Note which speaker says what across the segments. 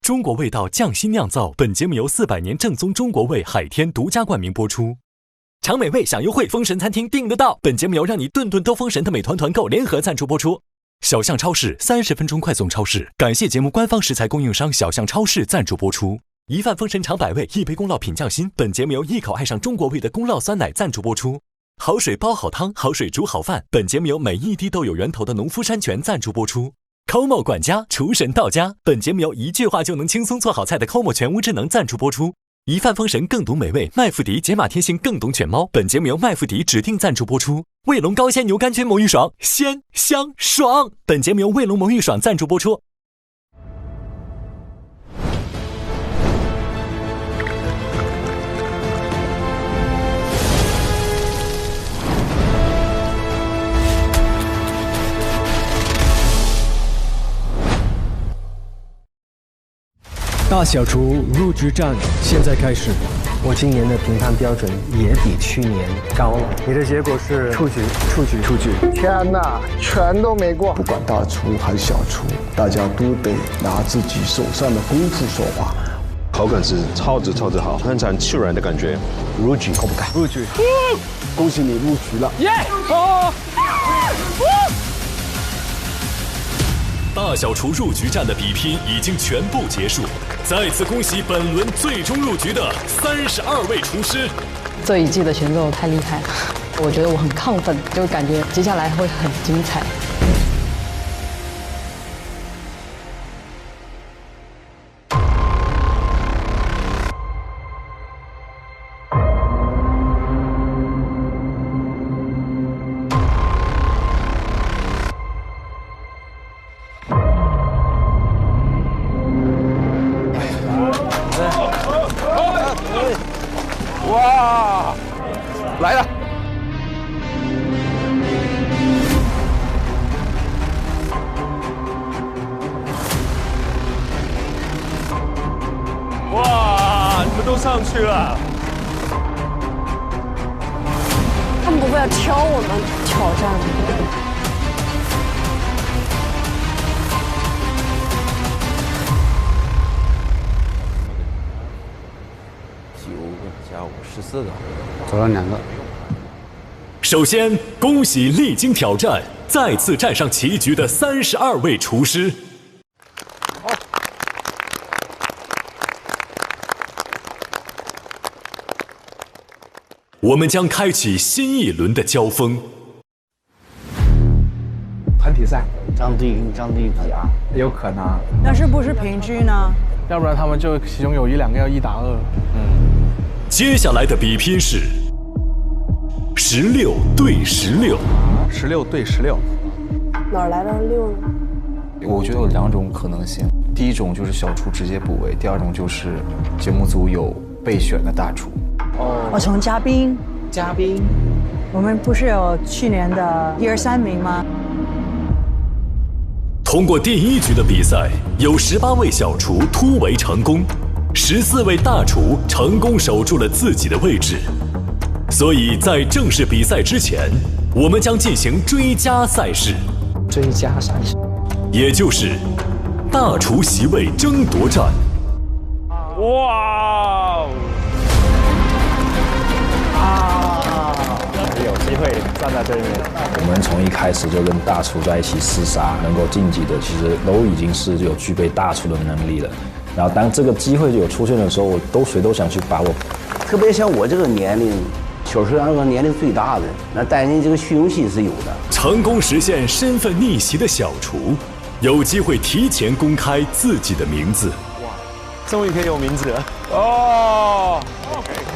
Speaker 1: 中国味道匠心酿造。本节目由400年正宗中国味海天独家冠名播出。尝美味享优惠，封神餐厅订得到。本节目由让你顿顿都封神的美团团购联合赞助播出。小象超市30分钟快送超市，感谢节目官方食材供应商小象超市赞助播出。一饭封神尝百味，一杯宫酪品匠心。本节目由一口爱上中国味的宫酪酸奶赞助播出。好水煲好汤，好水煮好饭。本节目由每一滴都有源头的农夫山泉赞助播出。Como 管家厨神到家，本节目由一句话就能轻松做好菜的 Como 全屋智能赞助播出。一饭封神更懂美味，麦麸迪解码贴心更懂犬猫。本节目由麦麸迪指定赞助播出。卫龙高鲜牛肝菌魔芋爽，鲜香爽。本节目由卫龙魔芋爽赞助播出。
Speaker 2: 大小厨入局战现在开始。
Speaker 3: 我今年的评判标准也比去年高了。你的结果是出局。
Speaker 4: 天哪，全都没过。
Speaker 5: 不管大厨还是小厨，大家都得拿自己手上的功夫说话。
Speaker 6: 口感是超级好，很产自然的感觉。
Speaker 5: 入局可不敢？入局，恭喜你入局了。
Speaker 2: 耶！
Speaker 1: 大小厨入局战的比拼已经全部结束，再次恭喜本轮最终入局的32位厨师。
Speaker 7: 这一季的选手太厉害了，我觉得我很亢奋，就感觉接下来会很精彩。
Speaker 4: 哇，来了！
Speaker 6: 哇，你们都上去了！
Speaker 8: 他们不会要挑我们挑战的。
Speaker 3: 14个，走了2个。
Speaker 1: 首先，恭喜历经挑战，再次站上棋局的32位厨师。我们将开启新一轮的交锋。
Speaker 4: 团体赛，
Speaker 3: 张帝比啊，
Speaker 4: 有可能。
Speaker 9: 但是不是平均呢？
Speaker 4: 要不然他们就其中有1、2个要1打2。
Speaker 1: 接下来的比拼是16对16，16
Speaker 4: 对16，
Speaker 8: 哪来的6呢？
Speaker 10: 我觉得有2种可能性，第一种就是小厨直接补位，第二种就是节目组有备选的大厨。
Speaker 9: 我从嘉宾，我们不是有去年的1、2、3名吗？
Speaker 1: 通过第1局的比赛，有18位小厨突围成功，14位大厨成功守住了自己的位置。所以在正式比赛之前，我们将进行追加赛事，也就是大厨席位争夺战。
Speaker 6: 哇！
Speaker 3: 有机会站在对面。
Speaker 11: 我们从一开始就跟大厨在一起厮杀，能够晋级的，其实都已经是有具备大厨的能力了。然后当这个机会有出现的时候，谁都想去把握。
Speaker 3: 特别像我这个年龄，90岁那个年龄最大的，那担心这个虚荣心是有的。
Speaker 1: 成功实现身份逆袭的小厨，有机会提前公开自己的名字。
Speaker 6: 哇，终于可以有名字了
Speaker 3: 哦！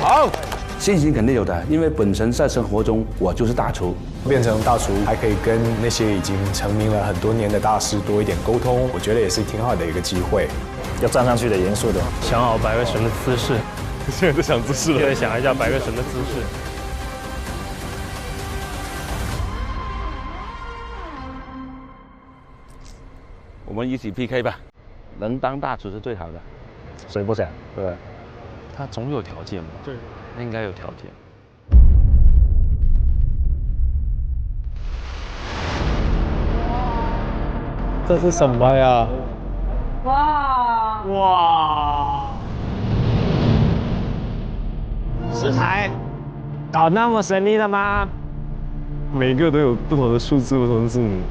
Speaker 3: 好，信心肯定有的，因为本身在生活中我就是大厨。
Speaker 2: 变成大厨，还可以跟那些已经成名了很多年的大师多一点沟通，我觉得也是挺好的一个机会。
Speaker 11: 要站上去的严肃的，
Speaker 12: 想好百位神的姿势，
Speaker 6: 现在在想姿势了。
Speaker 12: 现在想一下百位神的姿势。
Speaker 3: 我们一起 PK 吧，能当大厨是最好的。
Speaker 11: 谁不想？
Speaker 3: 对，
Speaker 12: 他总有条件嘛。对，那应该有条件。
Speaker 2: 这是什么呀？
Speaker 8: 哇！
Speaker 13: 哇！食材搞那么神秘的吗？
Speaker 6: 每个都有不同的数字，不同的字母。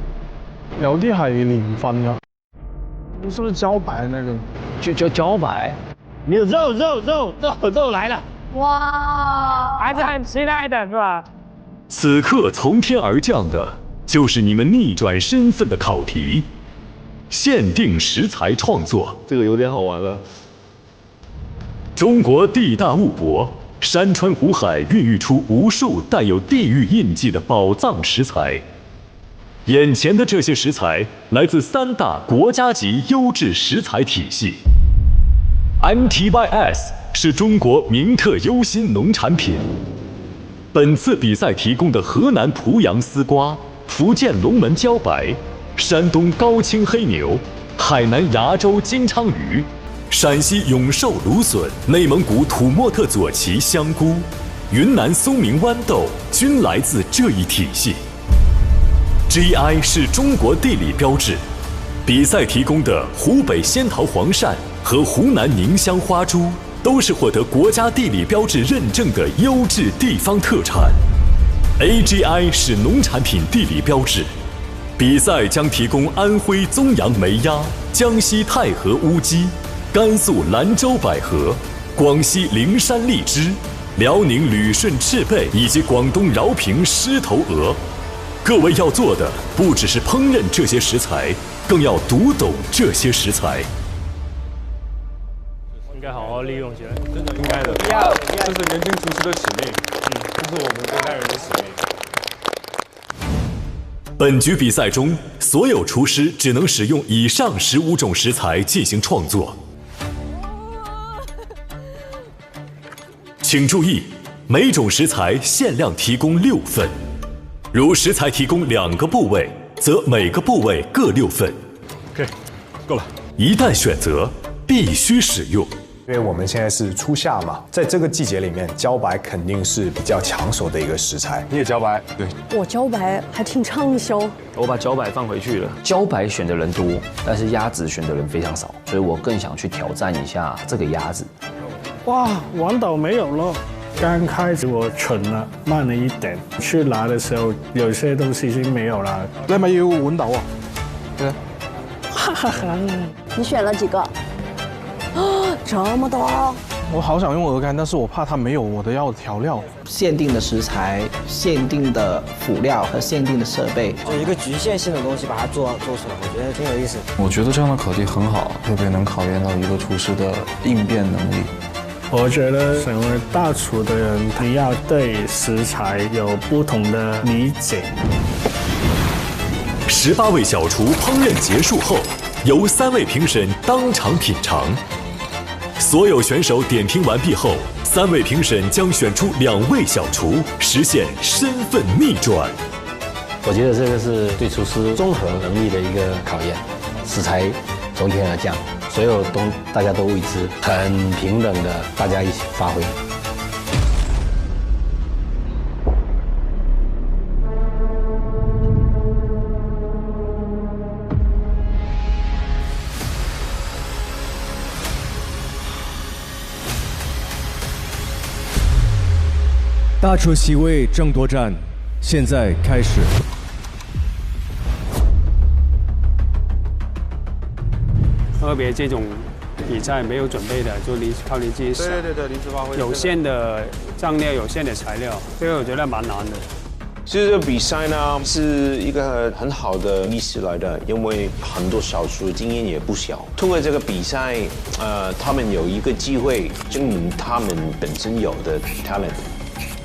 Speaker 4: 有啲係年份㗎，是不是茭白那個？
Speaker 13: 茭白，你有肉来了！哇，还是很期待的，是吧？
Speaker 1: 此刻从天而降的，就是你们逆转身份的考题。限定食材创作，
Speaker 6: 这个有点好玩了。
Speaker 1: 中国地大物博，山川湖海孕育出无数带有地域印记的宝藏食材。眼前的这些食材来自3大国家级优质食材体系。MTYS 是中国名特优新农产品。本次比赛提供的河南濮阳丝瓜、福建龙门茭白、山东高清黑牛、海南崖州金鲳鱼、陕西永寿芦笋、内蒙古土默特左旗香菇、云南松明豌豆均来自这一体系。GI 是中国地理标志，比赛提供的湖北仙桃黄鳝和湖南宁乡花猪都是获得国家地理标志认证的优质地方特产。AGI 是农产品地理标志，比赛将提供安徽枞阳梅鸭、江西太和乌鸡、甘肃兰州百合、广西灵山荔枝、辽宁旅顺赤贝以及广东饶平狮头鹅。各位要做的不只是烹饪这些食材，更要读懂这些食材。
Speaker 12: 应该好好利用起来，
Speaker 6: 真的应该的。这是年轻厨师的使命，这是我们这代人的使命。
Speaker 1: 本局比赛中，所有厨师只能使用以上15种食材进行创作。请注意，每种食材限量提供6份。如食材提供2个部位，则每个部位各6份。
Speaker 6: OK， 够了。
Speaker 1: 一旦选择，必须使用。
Speaker 2: 因为我们现在是初夏嘛，在这个季节里面，茭白肯定是比较抢手的一个食材。
Speaker 6: 你也茭白？对。
Speaker 8: 我茭白还挺畅销。
Speaker 12: 我把茭白放回去了。
Speaker 14: 茭白选的人多，但是鸭子选的人非常少，所以我更想去挑战一下这个鸭子。
Speaker 15: 哇，王导没有了。刚开始我蠢了，慢了一点，去拿的时候有些东西已經沒有啦。
Speaker 4: 你係咪要碗豆啊？對。
Speaker 8: 你選了幾個？這麼多！
Speaker 4: 我好想用鵝肝，但是我怕它沒有我的要的調料。
Speaker 16: 限定的食材、限定的輔料和限定的設備，
Speaker 17: 就一個局限性的東西把它做出來，我覺得挺有意思。
Speaker 10: 我覺得這樣的考題很好，特別能考驗到一個廚師的應變能力。
Speaker 15: 我覺得成為大廚的人，你要對食材有不同的理解。
Speaker 1: 18位小廚烹飪結束後，由3位評審當場品嘗。所有選手點評完畢後，3位評審將選出2位小廚，實現身份逆轉。
Speaker 11: 我覺得這個是對廚師綜合能力的一個考驗。食材從天而降。所有大家都為之，很平等的，大家一起發揮。
Speaker 18: 大厨席位爭奪戰，現在開始。
Speaker 19: 特别这种比赛没有准备的，就靠你自己想。
Speaker 6: 对，临时发挥。
Speaker 19: 有限的酱料，有限的材料，这个我觉得蛮难的。
Speaker 6: 其实这个比赛呢是一个很好的历史来的，因为很多小厨经验也不小。通过这个比赛，他们有一个机会证明他们本身有的 talent。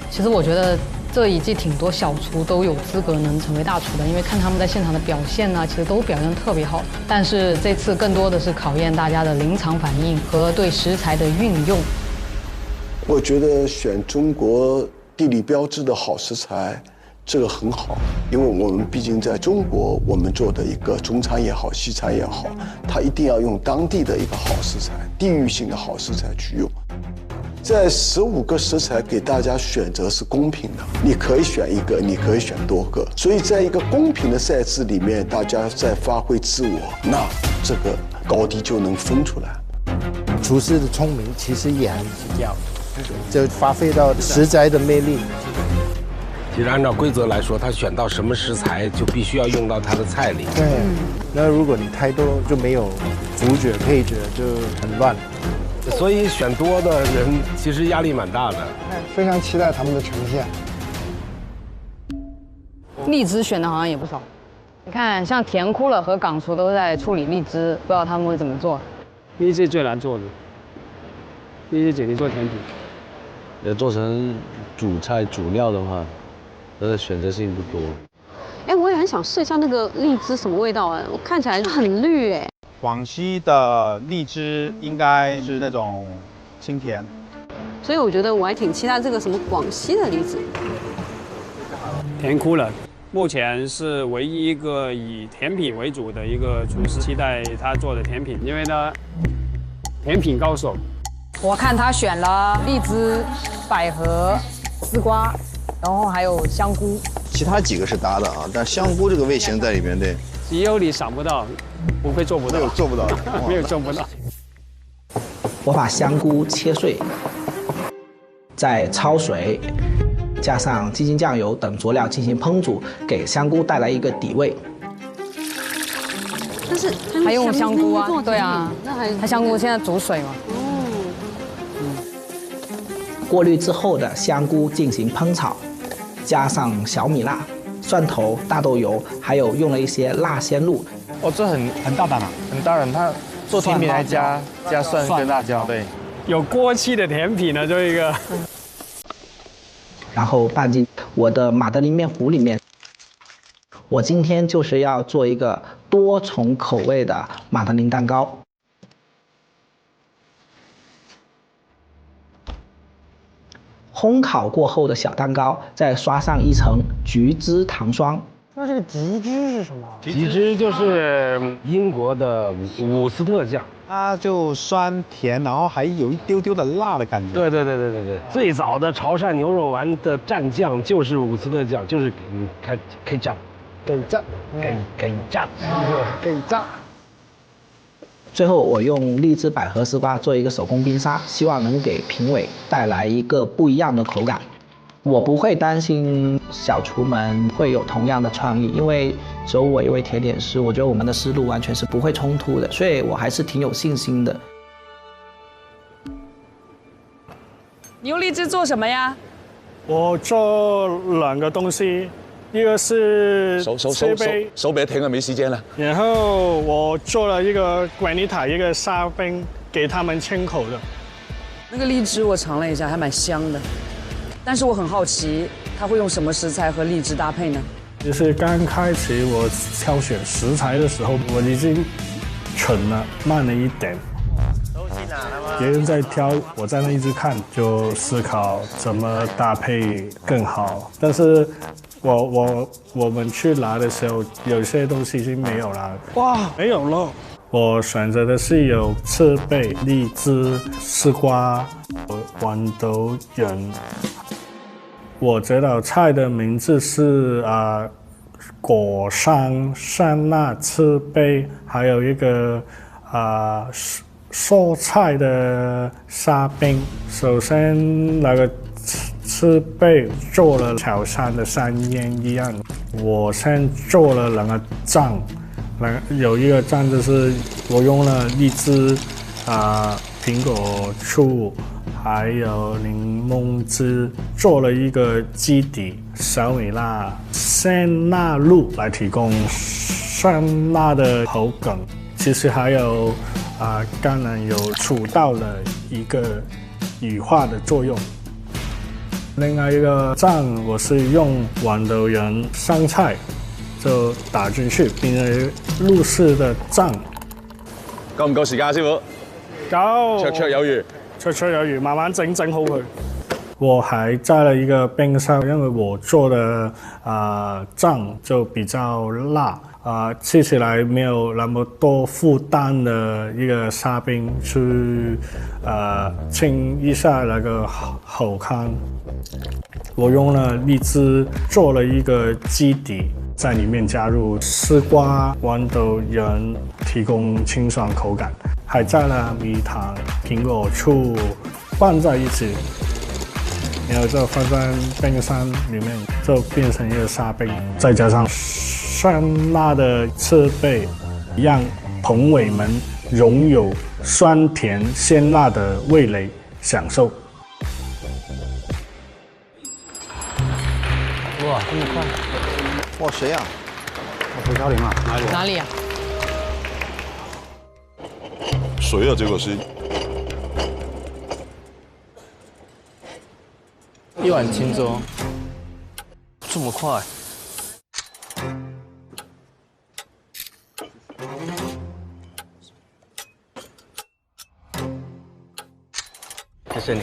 Speaker 7: 其实我觉得。这一季挺多小厨都有资格能成为大厨的，因为看他们在现场的表现呢，其实都表现得特别好。但是这次更多的是考验大家的临场反应和对食材的运用。
Speaker 5: 我觉得选中国地理标志的好食材，这个很好，因为我们毕竟在中国，我们做的一个中餐也好，西餐也好，它一定要用当地的一个好食材，地域性的好食材去用。在15个食材给大家选择是公平的，你可以选一个，你可以选多个，所以在一个公平的赛制里面，大家在发挥自我，那这个高低就能分出来。
Speaker 20: 厨师的聪明其实也很重要，就发挥到食材的魅力。
Speaker 21: 其实按照规则来说，他选到什么食材就必须要用到他的菜里。
Speaker 20: 对，那如果你太多就没有主角配角，就很乱。
Speaker 21: 所以选多的人其实压力蛮大的。
Speaker 20: 非常期待他们的呈现。
Speaker 7: 荔枝选的好像也不少，你看像甜哭了和港厨都在处理荔枝，不知道他们会怎么做。
Speaker 19: 荔枝最难做的，荔枝姐你做甜品，
Speaker 12: 要做成主菜主料的话，它的选择性不多。
Speaker 8: 哎，我也很想试一下那个荔枝什么味道哎，我看起来很绿哎。
Speaker 22: 广西的荔枝应该是那种清甜，
Speaker 8: 所以我觉得我还挺期待这个什么广西的荔枝。
Speaker 19: 甜哭了，目前是唯一一个以甜品为主的一个厨师，期待他做的甜品，因为呢，甜品高手。
Speaker 7: 我看他选了荔枝、百合、丝瓜，然后还有香菇。
Speaker 23: 其他几个是搭的啊，但香菇这个味型在里面，对。
Speaker 19: 只有你想不到，不会做不到，
Speaker 23: 没有做不到，
Speaker 19: 没有做不到。
Speaker 16: 我把香菇切碎，再焯水，加上鸡精酱油等佐料进行烹煮，给香菇带来一个底味。
Speaker 8: 但是
Speaker 7: 还用香菇啊？对啊，它香菇现在煮水嘛。
Speaker 16: 过滤之后的香菇进行烹炒，加上小米辣、蒜头、大豆油，还有用了一些辣鲜露。
Speaker 10: 哦，这很大胆啊，很大胆。它做甜品还加蒜跟辣椒，对。
Speaker 19: 有锅气的甜品呢，这一个。
Speaker 16: 然后拌进我的马德琳面糊里面。我今天就是要做一个多重口味的马德琳蛋糕。烘烤过后的小蛋糕，再刷上一层橘汁糖霜。
Speaker 4: 那这个橘汁是什么？
Speaker 21: 橘汁就是英国的伍斯特酱，
Speaker 22: 它就酸甜，然后还有一丢丢的辣的感觉。
Speaker 21: 对，最早的潮汕牛肉丸的蘸酱就是伍斯特酱，就是给酱，给酱。
Speaker 16: 最后我用荔枝、百合、丝瓜做一个手工冰沙，希望能给评委带来一个不一样的口感。我不会担心小厨们会有同样的创意，因为只有我一位甜点师，我觉得我们的思路完全是不会冲突的，所以我还是挺有信心的。
Speaker 24: 你用荔枝做什么呀？
Speaker 15: 我做2个东西，一个是
Speaker 25: 手别停了，没时间了。
Speaker 15: 然后我做了一个管尼塔，一个沙冰，给他们清口的。
Speaker 24: 那个荔枝我尝了一下，还蛮香的。但是我很好奇，他会用什么食材和荔枝搭配呢？
Speaker 15: 就是刚开始我挑选食材的时候，我已经蠢了，慢了一点。别人在挑，我在那一直看，就思考怎么搭配更好。但是我们去拿的时候，有些东西已经没有了。哇，没有了。我选择的是有赤贝、荔枝、丝瓜、豌豆仁。我这道菜的名字是果山山辣赤贝，还有一个蔬菜的沙冰。首先那个赤贝做了潮汕的山烟一样，我先做了2个酱，有一个酱就是我用了荔枝、苹果醋。还有柠檬汁，做了一个基底，小米辣、鲜辣露来提供酸辣的口感。其实还有橄榄油起到了一个羽化的作用。另外一个酱我是用豌豆仁、香菜就打進去，變成陸式的醬。
Speaker 25: 夠唔夠時間師傅？
Speaker 15: 夠，
Speaker 25: 綽綽有餘。
Speaker 15: 綽綽有餘，慢慢整好佢。我还加了一个冰沙，因为我做的酱就比较辣，吃起来没有那么多负担的一个沙冰去清一下那个口感。我用了荔枝做了一个基底，在里面加入丝瓜、豌豆仁，提供清爽口感。海蘸了蜜糖、苹果、醋拌在一起，然后就放在冰箱里面，就变成一个沙冰，再加上酸辣的刺贝，让朋友们拥有酸甜鲜辣的味蕾享受。
Speaker 23: 哇，这么快！哇，谁呀？
Speaker 21: 胡超林啊，
Speaker 7: 哪里啊？
Speaker 25: 谁啊？这个是
Speaker 10: 一碗清粥，这么快？
Speaker 21: 谢谢你。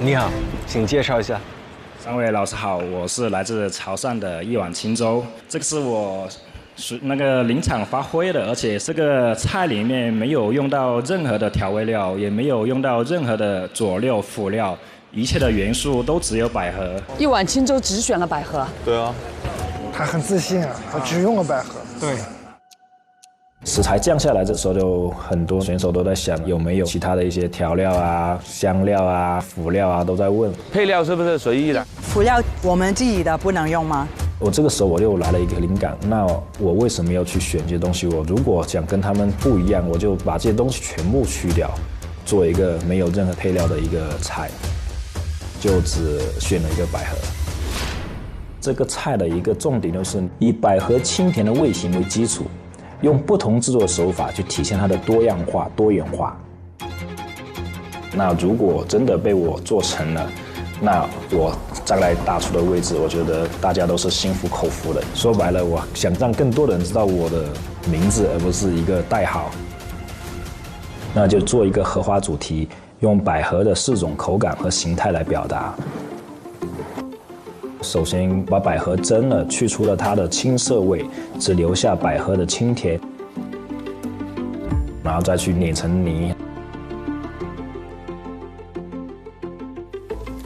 Speaker 21: 你好，请介绍一下。
Speaker 2: 三位老师好，我是来自潮汕的一碗清粥，这个是我那个临场发挥的，而且这个菜里面没有用到任何的调味料，也没有用到任何的佐料辅料，一切的元素都只有百合。
Speaker 24: 一碗清粥只选了百合。
Speaker 25: 对啊，
Speaker 20: 他很自信啊，他只用了百合。
Speaker 21: 对。
Speaker 11: 食材降下来的时候，就很多选手都在想有没有其他的一些调料啊、香料啊、辅料啊，都在问。
Speaker 25: 配料是不是随意的？
Speaker 3: 辅料我们自己的不能用吗？
Speaker 11: 我这个时候我就来了一个灵感，那我为什么要去选这些东西？我如果想跟他们不一样，我就把这些东西全部去掉，做一个没有任何配料的一个菜，就只选了一个百合。这个菜的一个重点就是以百合清甜的味型为基础，用不同制作手法去体现它的多样化、多元化。那如果真的被我做成了，那我将来大厨的位置，我觉得大家都是心服口服的。说白了，我想让更多的人知道我的名字，而不是一个代号。那就做一个荷花主题，用百合的4种口感和形态来表达。首先把百合蒸了，去除了它的青涩味，只留下百合的清甜，然后再去碾成泥，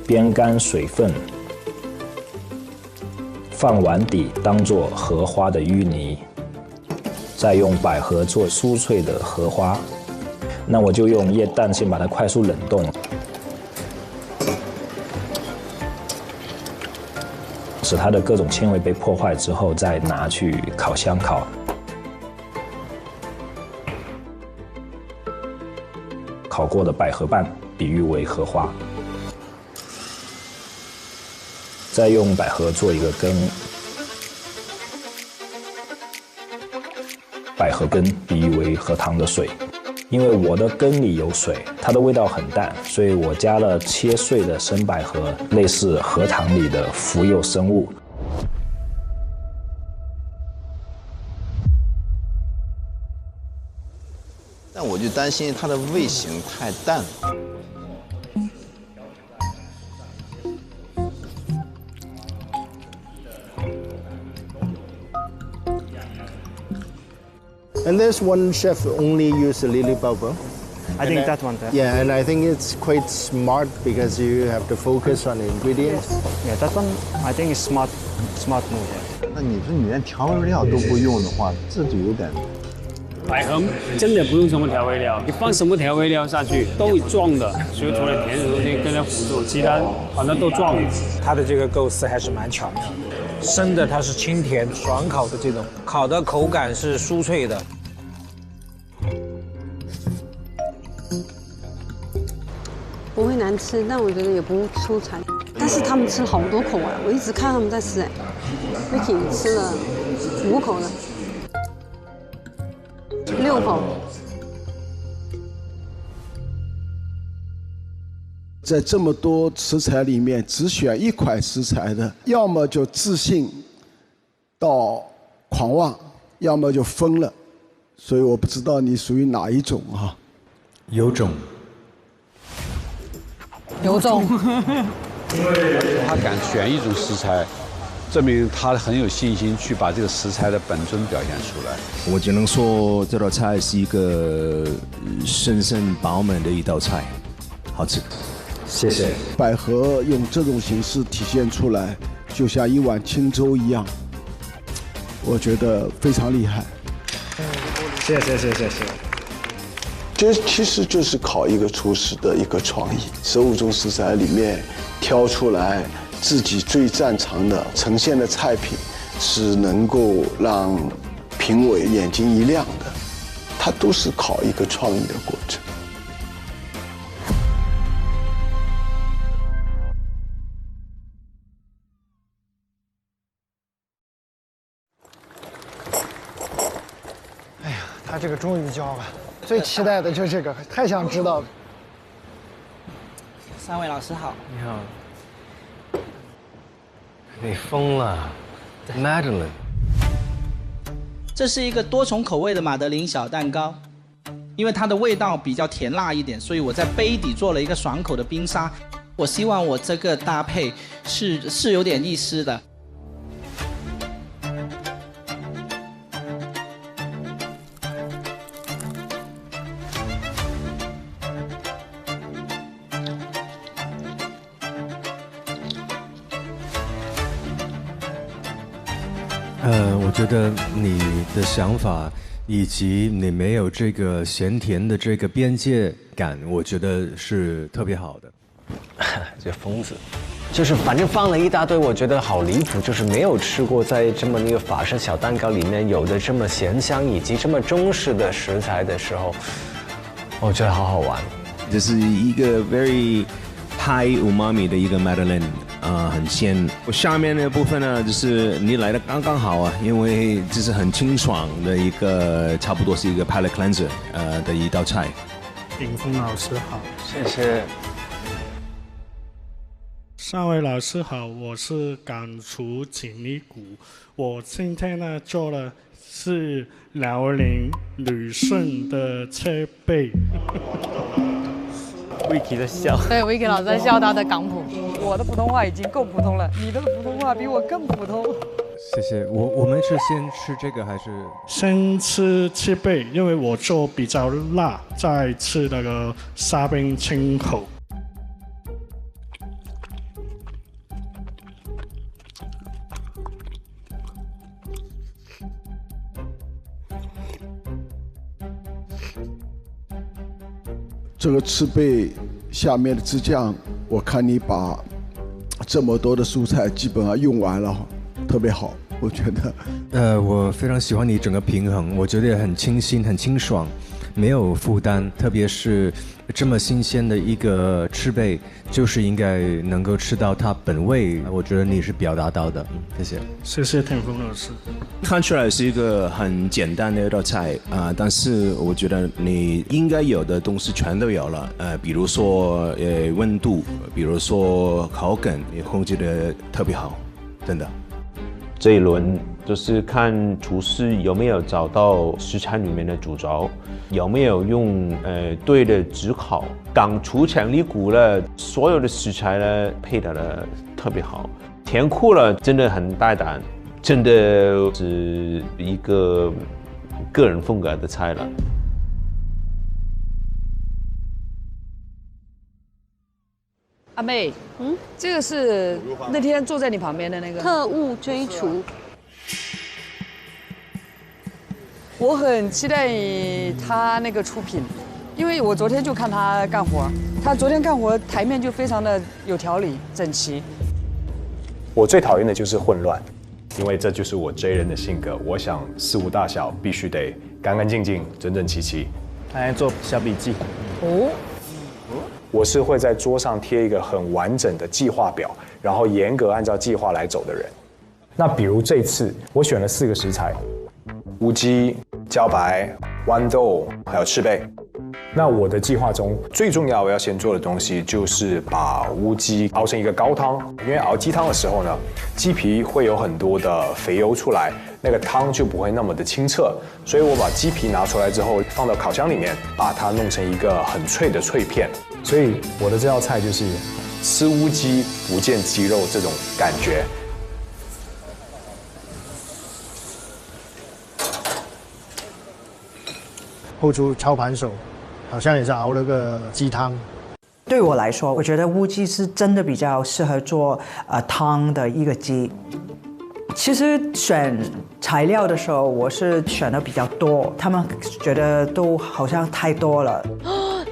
Speaker 11: 煸干水分，放碗底当做荷花的淤泥，再用百合做酥脆的荷花。那我就用液氮先把它快速冷冻。使它的各种纤维被破坏之后，再拿去烤箱烤。烤过的百合瓣比喻为荷花，再用百合做一个根，百合根比喻为荷塘的水。因为我的根里有水，它的味道很淡，所以我加了切碎的生百合，类似荷塘里的浮游生物。
Speaker 23: 但我就担心它的味型太淡了。
Speaker 20: And there's one chef only use lily purple.
Speaker 17: I think that one.
Speaker 20: Yeah, and I think it's quite smart because you have to focus on the ingredients.
Speaker 17: Yeah, that one I think is smart move.
Speaker 23: 那你说你连调味料都不用的话，这就有点。
Speaker 19: 百合真的不用什么调味料，你放什么调味料下去都会撞的，所以除了甜的东西跟它辅助，其他好像都撞了。
Speaker 17: 它的这个构思还是蛮巧妙的。生的它是清甜，爽烤的这种，烤的口感是酥脆的。
Speaker 8: 不会难吃，但我觉得也不出彩。但是他们吃好多口啊，我一直看他们在吃。Vicky 吃了5口了，6口。
Speaker 5: 在这么多食材里面，只选一款食材的，要么就自信到狂妄，要么就疯了。所以我不知道你属于哪一种啊？
Speaker 18: 有种。
Speaker 7: 有种。
Speaker 22: 他敢选一种食材，证明他很有信心去把这个食材的本尊表现出来。
Speaker 18: 我只能说这道菜是一个深深饱满的一道菜，好吃。
Speaker 11: 谢谢。
Speaker 5: 百合用这种形式体现出来，就像一碗清粥一样，我觉得非常厉害。
Speaker 2: 谢谢。
Speaker 5: 这其实就是考一个厨师的一个创意，15种食材里面挑出来自己最擅长的，呈现的菜品是能够让评委眼睛一亮的，它都是考一个创意的过程。
Speaker 4: 哎呀，他这个终于交了，最期待的就是这个，太想知道了。
Speaker 1: 3位老师好。
Speaker 21: 你好。你疯了 ，Madeline。
Speaker 16: 这是一个多重口味的马德琳小蛋糕，因为它的味道比较甜辣一点，所以我在杯底做了一个爽口的冰沙。我希望我这个搭配是有点意思的。
Speaker 18: 我觉得你的想法以及你没有这个咸甜的这个边界感，我觉得是特别好的。
Speaker 21: 这疯子，就是反正放了一大堆，我觉得好离谱，就是没有吃过在这么那个法式小蛋糕里面有的这么咸香以及这么中式的食材的时候，我觉得好好玩。
Speaker 18: 这是一个 very high umami 的一个 Madeline。很鲜。我下面的部分呢，就是你来的刚刚好啊，因为这是很清爽的一个，差不多是一个 palate cleanser 的一道菜。
Speaker 15: 鼎峰老师好，
Speaker 21: 谢谢。
Speaker 15: 3位老师好，我是港厨锦鲤谷，我今天呢做的是辽宁旅顺的切贝。
Speaker 21: Vicky 在笑，
Speaker 7: 对 ，Vicky 老师在笑他的港普。我的普通话已经够普通了，你的普通话比我更普通。
Speaker 18: 谢谢。我们是先吃这个还是？
Speaker 15: 先吃切贝，因为我做比较辣，再吃那个沙冰清口。
Speaker 5: 这个赤贝下面的汁酱，我看你把这么多的蔬菜基本上用完了，特别好，我觉得。
Speaker 18: 我非常喜欢你整个平衡，我觉得很清新、很清爽，没有负担，特别是这么新鲜的一个赤贝，就是应该能够吃到它本味。我觉得你是表达到的，谢谢。
Speaker 15: 谢谢天峰老师。
Speaker 18: 看出来是一个很简单的一道菜但是我觉得你应该有的东西全都有了比如说温度，比如说口感，你控制的特别好，真的。
Speaker 6: 这一轮就是看厨师有没有找到食材里面的主轴，有没有用对的炙烤。港厨强力鼓了，所有的食材呢配搭的特别好，甜酷了真的很大胆，真的是一个个人风格的菜了。
Speaker 24: 阿妹，这个是那天坐在你旁边的那个
Speaker 8: 特务追厨。
Speaker 24: 我很期待他那个出品，因为我昨天就看他干活，他昨天干活台面就非常的有条理、整齐。
Speaker 9: 我最讨厌的就是混乱，因为这就是我 J 人的性格。我想事无大小必须得干干净净、整整齐齐。
Speaker 21: 来做小笔记。
Speaker 24: 哦。
Speaker 9: 我是会在桌上贴一个很完整的计划表，然后严格按照计划来走的人。那比如这次我选了4个食材：乌鸡、茭白、豌豆，还有赤贝。那我的计划中最重要我要先做的东西就是把乌鸡熬成一个高汤，因为熬鸡汤的时候呢，鸡皮会有很多的肥油出来，那个汤就不会那么的清澈，所以我把鸡皮拿出来之后放到烤箱里面，把它弄成一个很脆的脆片。所以我的这道菜就是吃乌鸡不见鸡肉这种感觉。
Speaker 4: 后厨操盘手好像也是熬了个鸡汤。
Speaker 3: 对我来说，我觉得乌鸡是真的比较适合做汤的一个鸡。其实选材料的时候，我是选的比较多，他们觉得都好像太多了。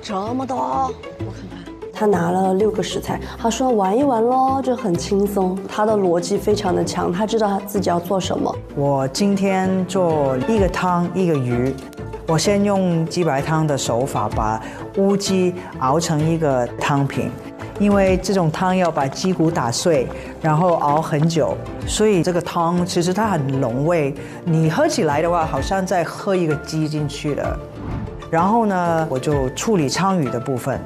Speaker 1: 这么多，我看看。他拿了6个食材，他说玩一玩咯，就很轻松。他的逻辑非常的强，他知道他自己要做什么。
Speaker 3: 我今天做一个汤一个鱼，我先用鸡白汤的手法把乌鸡熬成一个汤品。因为这种汤要把鸡骨打碎，然后熬很久，所以这个汤其实它很浓味。你喝起来的话，好像在喝一个鸡进去的。然后呢，我就处理鲳鱼的部分。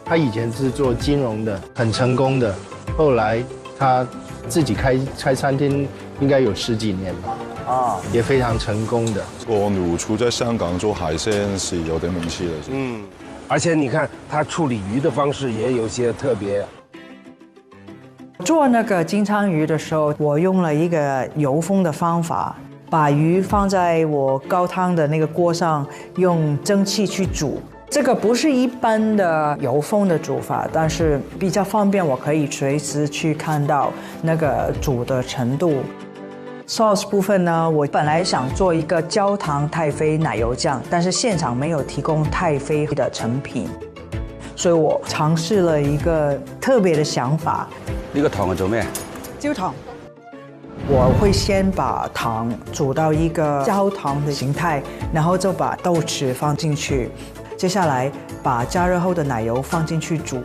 Speaker 20: 他以前是做金融的，很成功的。后来他自己开餐厅，应该有10几年了。啊，也非常成功的。
Speaker 25: 我女厨在香港做海鲜是有点名气的。
Speaker 10: 而且你看他处理鱼的方式也有些特别。
Speaker 3: 做那个金鲳鱼的时候，我用了一个油封的方法，把鱼放在我高汤的那个锅上，用蒸汽去煮。这个不是一般的油封的煮法，但是比较方便，我可以随时去看到那个煮的程度。sauce 部分呢，我本来想做一个焦糖太妃奶油酱，但是现场没有提供太妃的成品，所以我尝试了一个特别的想法。
Speaker 22: 呢個糖係做咩？
Speaker 3: 焦糖。我会先把糖煮到一个焦糖的形态，然后就把豆豉放进去，接下来把加热后的奶油放进去煮。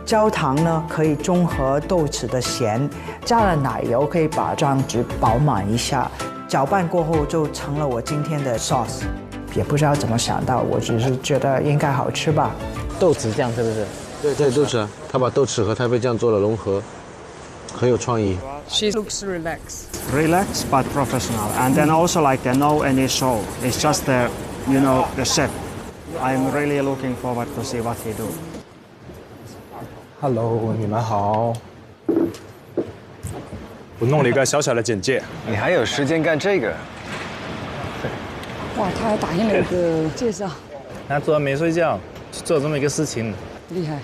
Speaker 3: 焦糖呢可以中和豆豉的咸，加了奶油可以把酱汁饱满一下，搅拌过后就成了我今天的 sauce。也不知道怎么想到，我只是觉得应该好吃吧。
Speaker 20: 豆豉酱是不是？对，豆豉，他把豆豉和太妃酱做了融合，很有创意。
Speaker 24: She looks relaxed.
Speaker 15: Relaxed but professional, and then also like no any show. It's just the chef. I'm really looking forward to see what he do.
Speaker 9: Hello， 你们好。我弄了一个小小的简介。
Speaker 21: 你还有时间干这个？
Speaker 24: 哇，他还打印了一个介绍。
Speaker 12: 他昨晚没睡觉，做这么一个事情。
Speaker 24: 厉害。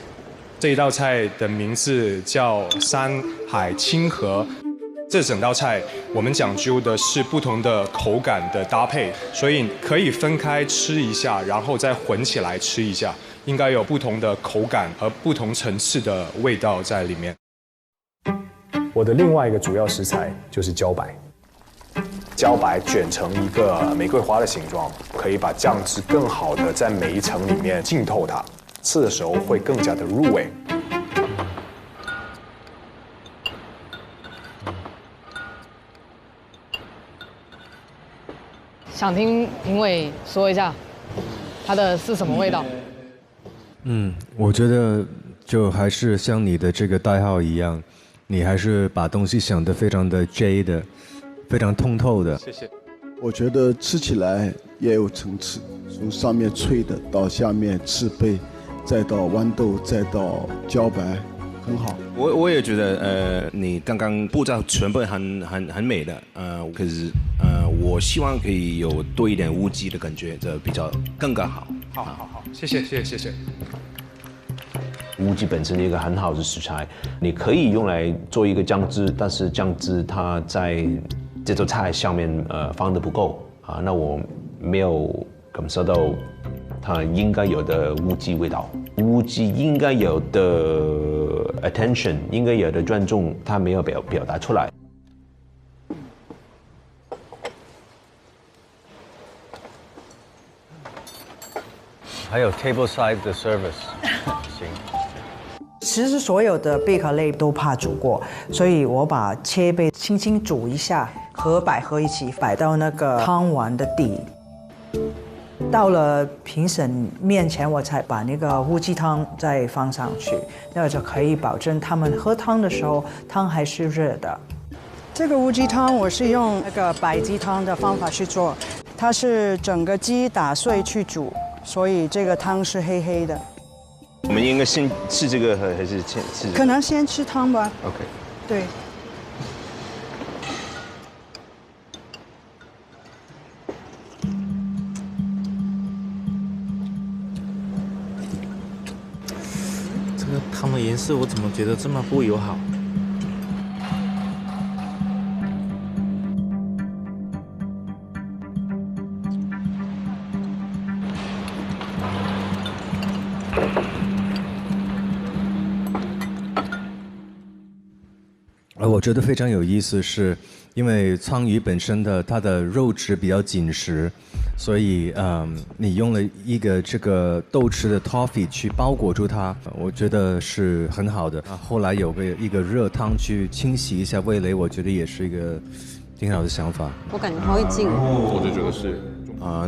Speaker 9: 这一道菜的名字叫山海清河。这整道菜我们讲究的是不同的口感的搭配，所以可以分开吃一下，然后再混起来吃一下，应该有不同的口感和不同层次的味道在里面。我的另外一个主要食材就是茭白，茭白卷成一个玫瑰花的形状，可以把酱汁更好的在每一层里面浸透它，吃的时候会更加的入味。
Speaker 7: 想听评委说一下，它的是什么味道？
Speaker 13: 我觉得就还是像你的这个代号一样，你还是把东西想得非常的 J 的，非常通透的。
Speaker 9: 谢谢。
Speaker 5: 我觉得吃起来也有层次，从上面脆的到下面赤贝，再到豌豆，再到茭白，很好。
Speaker 18: 我也觉得你刚刚步骤全部很美的，可是我希望可以有多一点乌鸡的感觉，这比较更好。
Speaker 9: 好，谢谢。
Speaker 6: 乌鸡本身一个很好的食材，你可以用来做一个酱汁，但是酱汁它在这道菜上面放的不够啊，那我没有感受到它应该有的乌鸡味道，乌鸡应该有的 attention， 应该有的尊重，它没有表达出来。
Speaker 21: 还有 table side 的 service， 行。
Speaker 3: 其实所有的贝壳类都怕煮过，所以我把切贝轻轻煮一下，和百合一起摆到那个汤碗的底。到了评审面前，我才把那个乌鸡汤再放上去，那就可以保证他们喝汤的时候汤还是热的。这个乌鸡汤我是用那个白鸡汤的方法去做，它是整个鸡打碎去煮，所以这个汤是黑黑的。
Speaker 18: 我们应该先吃这个还是先吃？
Speaker 3: 可能先吃汤吧。
Speaker 18: OK。
Speaker 3: 对。
Speaker 12: 这个汤的颜色我怎么觉得这么不友好？
Speaker 13: 我觉得非常有意思，是因为鲳鱼本身它的肉质比较紧实，所以你用了一个这个豆豉的 toffee 去包裹住它，我觉得是很好的。后来有一个热汤去清洗一下味蕾，我觉得也是一个挺好的想法。
Speaker 8: 我感觉它会进。
Speaker 18: 我就觉得是。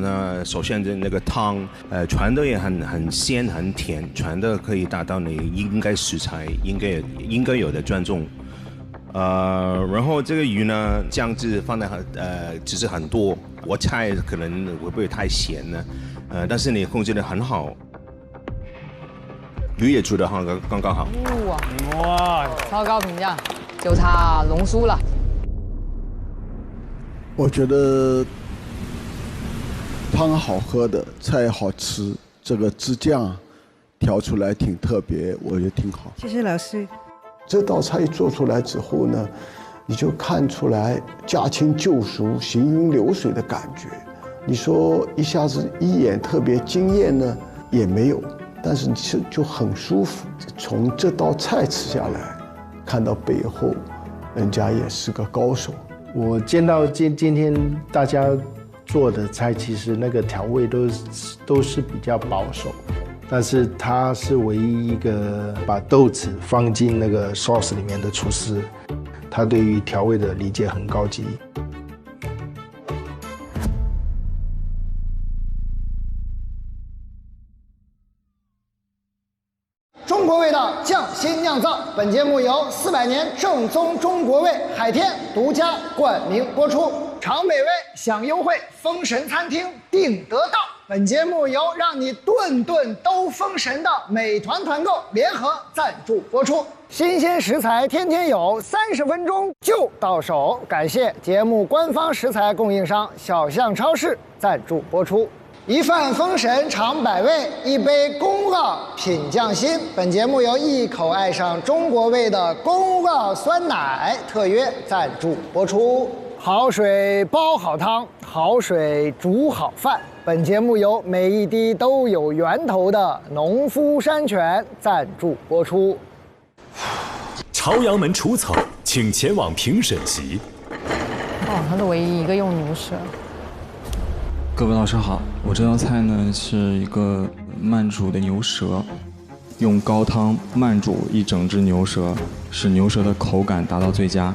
Speaker 18: 那首先那个汤，全都也很鲜很甜，全都可以达到你应该食材应该有的尊重。然后这个鱼呢，酱汁放的其实很多，我猜可能会不会太咸呢？但是你控制的很好，鱼也煮得刚刚好。
Speaker 7: 哇，超高评价，就差龙酥了。
Speaker 5: 我觉得汤好喝的，菜好吃，这个汁酱调出来挺特别，我觉得挺好。
Speaker 3: 谢谢老师。
Speaker 5: 这道菜一做出来之后呢，你就看出来驾轻就熟、行云流水的感觉。你说一下子一眼特别惊艳呢，也没有，但是你吃就很舒服。从这道菜吃下来，看到背后，人家也是个高手。
Speaker 20: 我见到今天大家做的菜，其实那个调味都是比较保守。但是他是唯一一个把豆豉放进那个 sauce 里面的厨师，他对于调味的理解很高级。
Speaker 16: 中国味道匠心酿造，本节目由400年正宗中国味海天独家冠名播出。尝美味享优惠，封神餐厅订得到。本节目由让你顿顿都封神的美团团购联合赞助播出。新鲜食材天天有，30分钟就到手。感谢节目官方食材供应商小象超市赞助播出。一饭封神尝百味，一杯宫傲品匠心。本节目由一口爱上中国味的宫傲酸奶特约赞助播出。好水煲好汤，好水煮好饭。本节目由每一滴都有源头的农夫山泉赞助播出。
Speaker 11: 朝阳门除草，请前往评审席。
Speaker 7: 哦，他是唯一一个用牛舌。
Speaker 14: 各位老师好，我这道菜呢是一个慢煮的牛舌，用高汤慢煮一整只牛舌，使牛舌的口感达到最佳。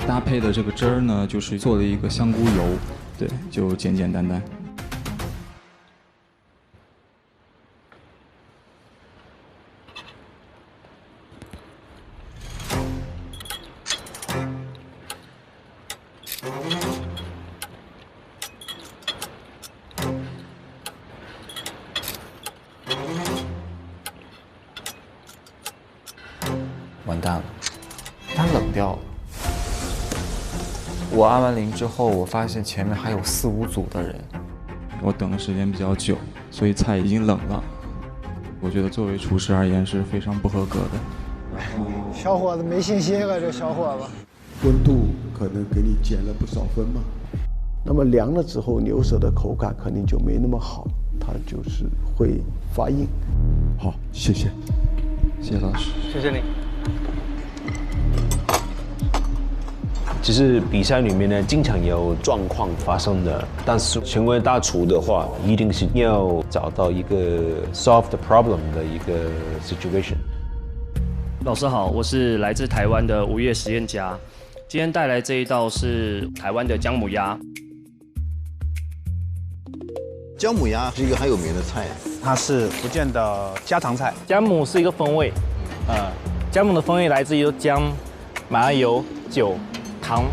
Speaker 14: 搭配的这个汁儿呢，就是做了一个香菇油，对，就简简单单。
Speaker 17: 完蛋了，它冷掉了。我按完铃之后，我发现前面还有4、5组的人。
Speaker 14: 我等的时间比较久，所以菜已经冷了。我觉得作为厨师而言是非常不合格的。
Speaker 16: 小伙子没信心啊，这小伙子。
Speaker 5: 温度可能给你减了不少分嘛。那么凉了之后，牛舌的口感肯定就没那么好，它就是会发硬。好，谢谢。
Speaker 14: 谢谢老师。
Speaker 17: 谢谢你。
Speaker 6: 其实比赛里面呢，经常有状况发生的，但是成为大厨的话，一定是要找到一个 solve the problem 的一个 situation。
Speaker 19: 老师好，我是来自台湾的吴越实验家，今天带来这一道是台湾的姜母鸭。
Speaker 23: 姜母鸭是一个很有名的菜，
Speaker 12: 它是福建的家常菜。
Speaker 19: 姜母是一个风味，姜母的风味来自于姜、麻油、酒、糖。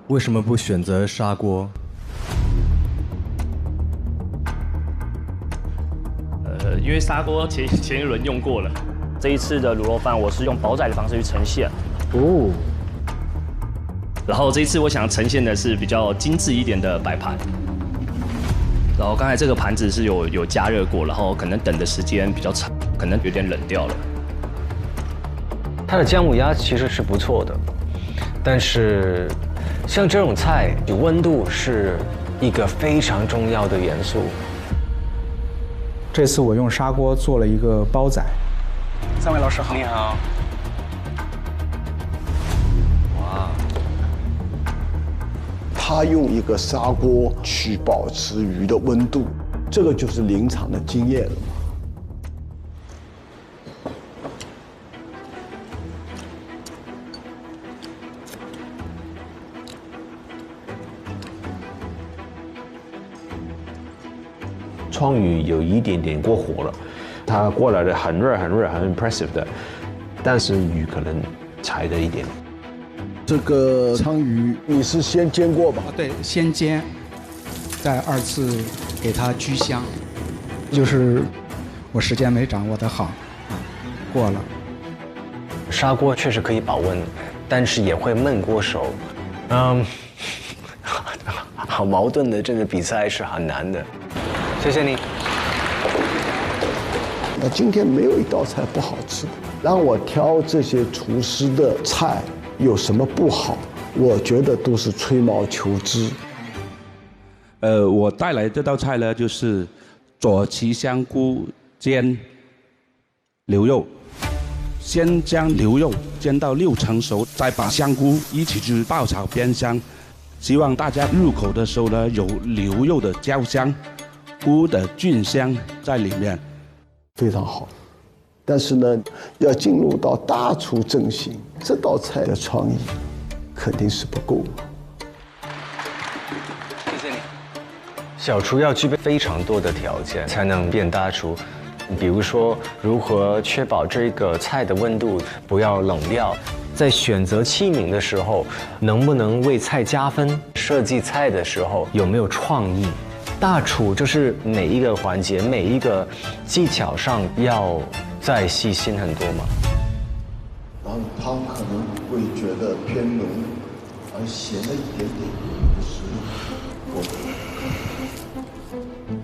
Speaker 13: 为什么不选择砂锅？
Speaker 19: 因为砂锅前一轮用过了，这一次的卤肉饭我是用煲仔的方式去呈现。哦。然后这一次我想呈现的是比较精致一点的摆盘。然后刚才这个盘子是有加热过，然后可能等的时间比较长。可能有点冷掉了。
Speaker 21: 它的姜母鸭其实是不错的，但是像这种菜，温度是一个非常重要的元素。
Speaker 1: 这次我用砂锅做了一个煲仔。
Speaker 12: 三位老师好。
Speaker 21: 你好。哇。
Speaker 5: 他用一个砂锅去保持鱼的温度，这个就是临场的经验了嘛。
Speaker 6: 鲳鱼有一点点过火了，它过来的很热很热很 impressive 的，但是鱼可能柴了一点。
Speaker 5: 这个鲳鱼你是先煎过吧？
Speaker 12: 对，先煎，再2次给它居香。就是我时间没掌握得好，过了。
Speaker 21: 砂锅确实可以保温，但是也会焖过手。好矛盾的，这个比赛是很难的。谢谢你。
Speaker 5: 那今天没有一道菜不好吃的，让我挑这些厨师的菜有什么不好？我觉得都是吹毛求疵。
Speaker 2: 我带来这道菜呢，就是左旗香菇煎牛肉。先将牛肉煎到6成熟，再把香菇一起去爆炒煸香。希望大家入口的时候呢，有牛肉的焦香。菇的菌香在里面，
Speaker 5: 非常好。但是呢，要进入到大厨阵型，这道菜的创意肯定是不够。
Speaker 21: 谢谢你。小厨要具备非常多的条件才能变大厨，比如说如何确保这个菜的温度不要冷掉，在选择器皿的时候能不能为菜加分，设计菜的时候有没有创意。大厨就是每一个环节、每一个技巧上要再细心很多嘛。
Speaker 5: 然后汤可能会觉得偏浓，而咸了一点点，不是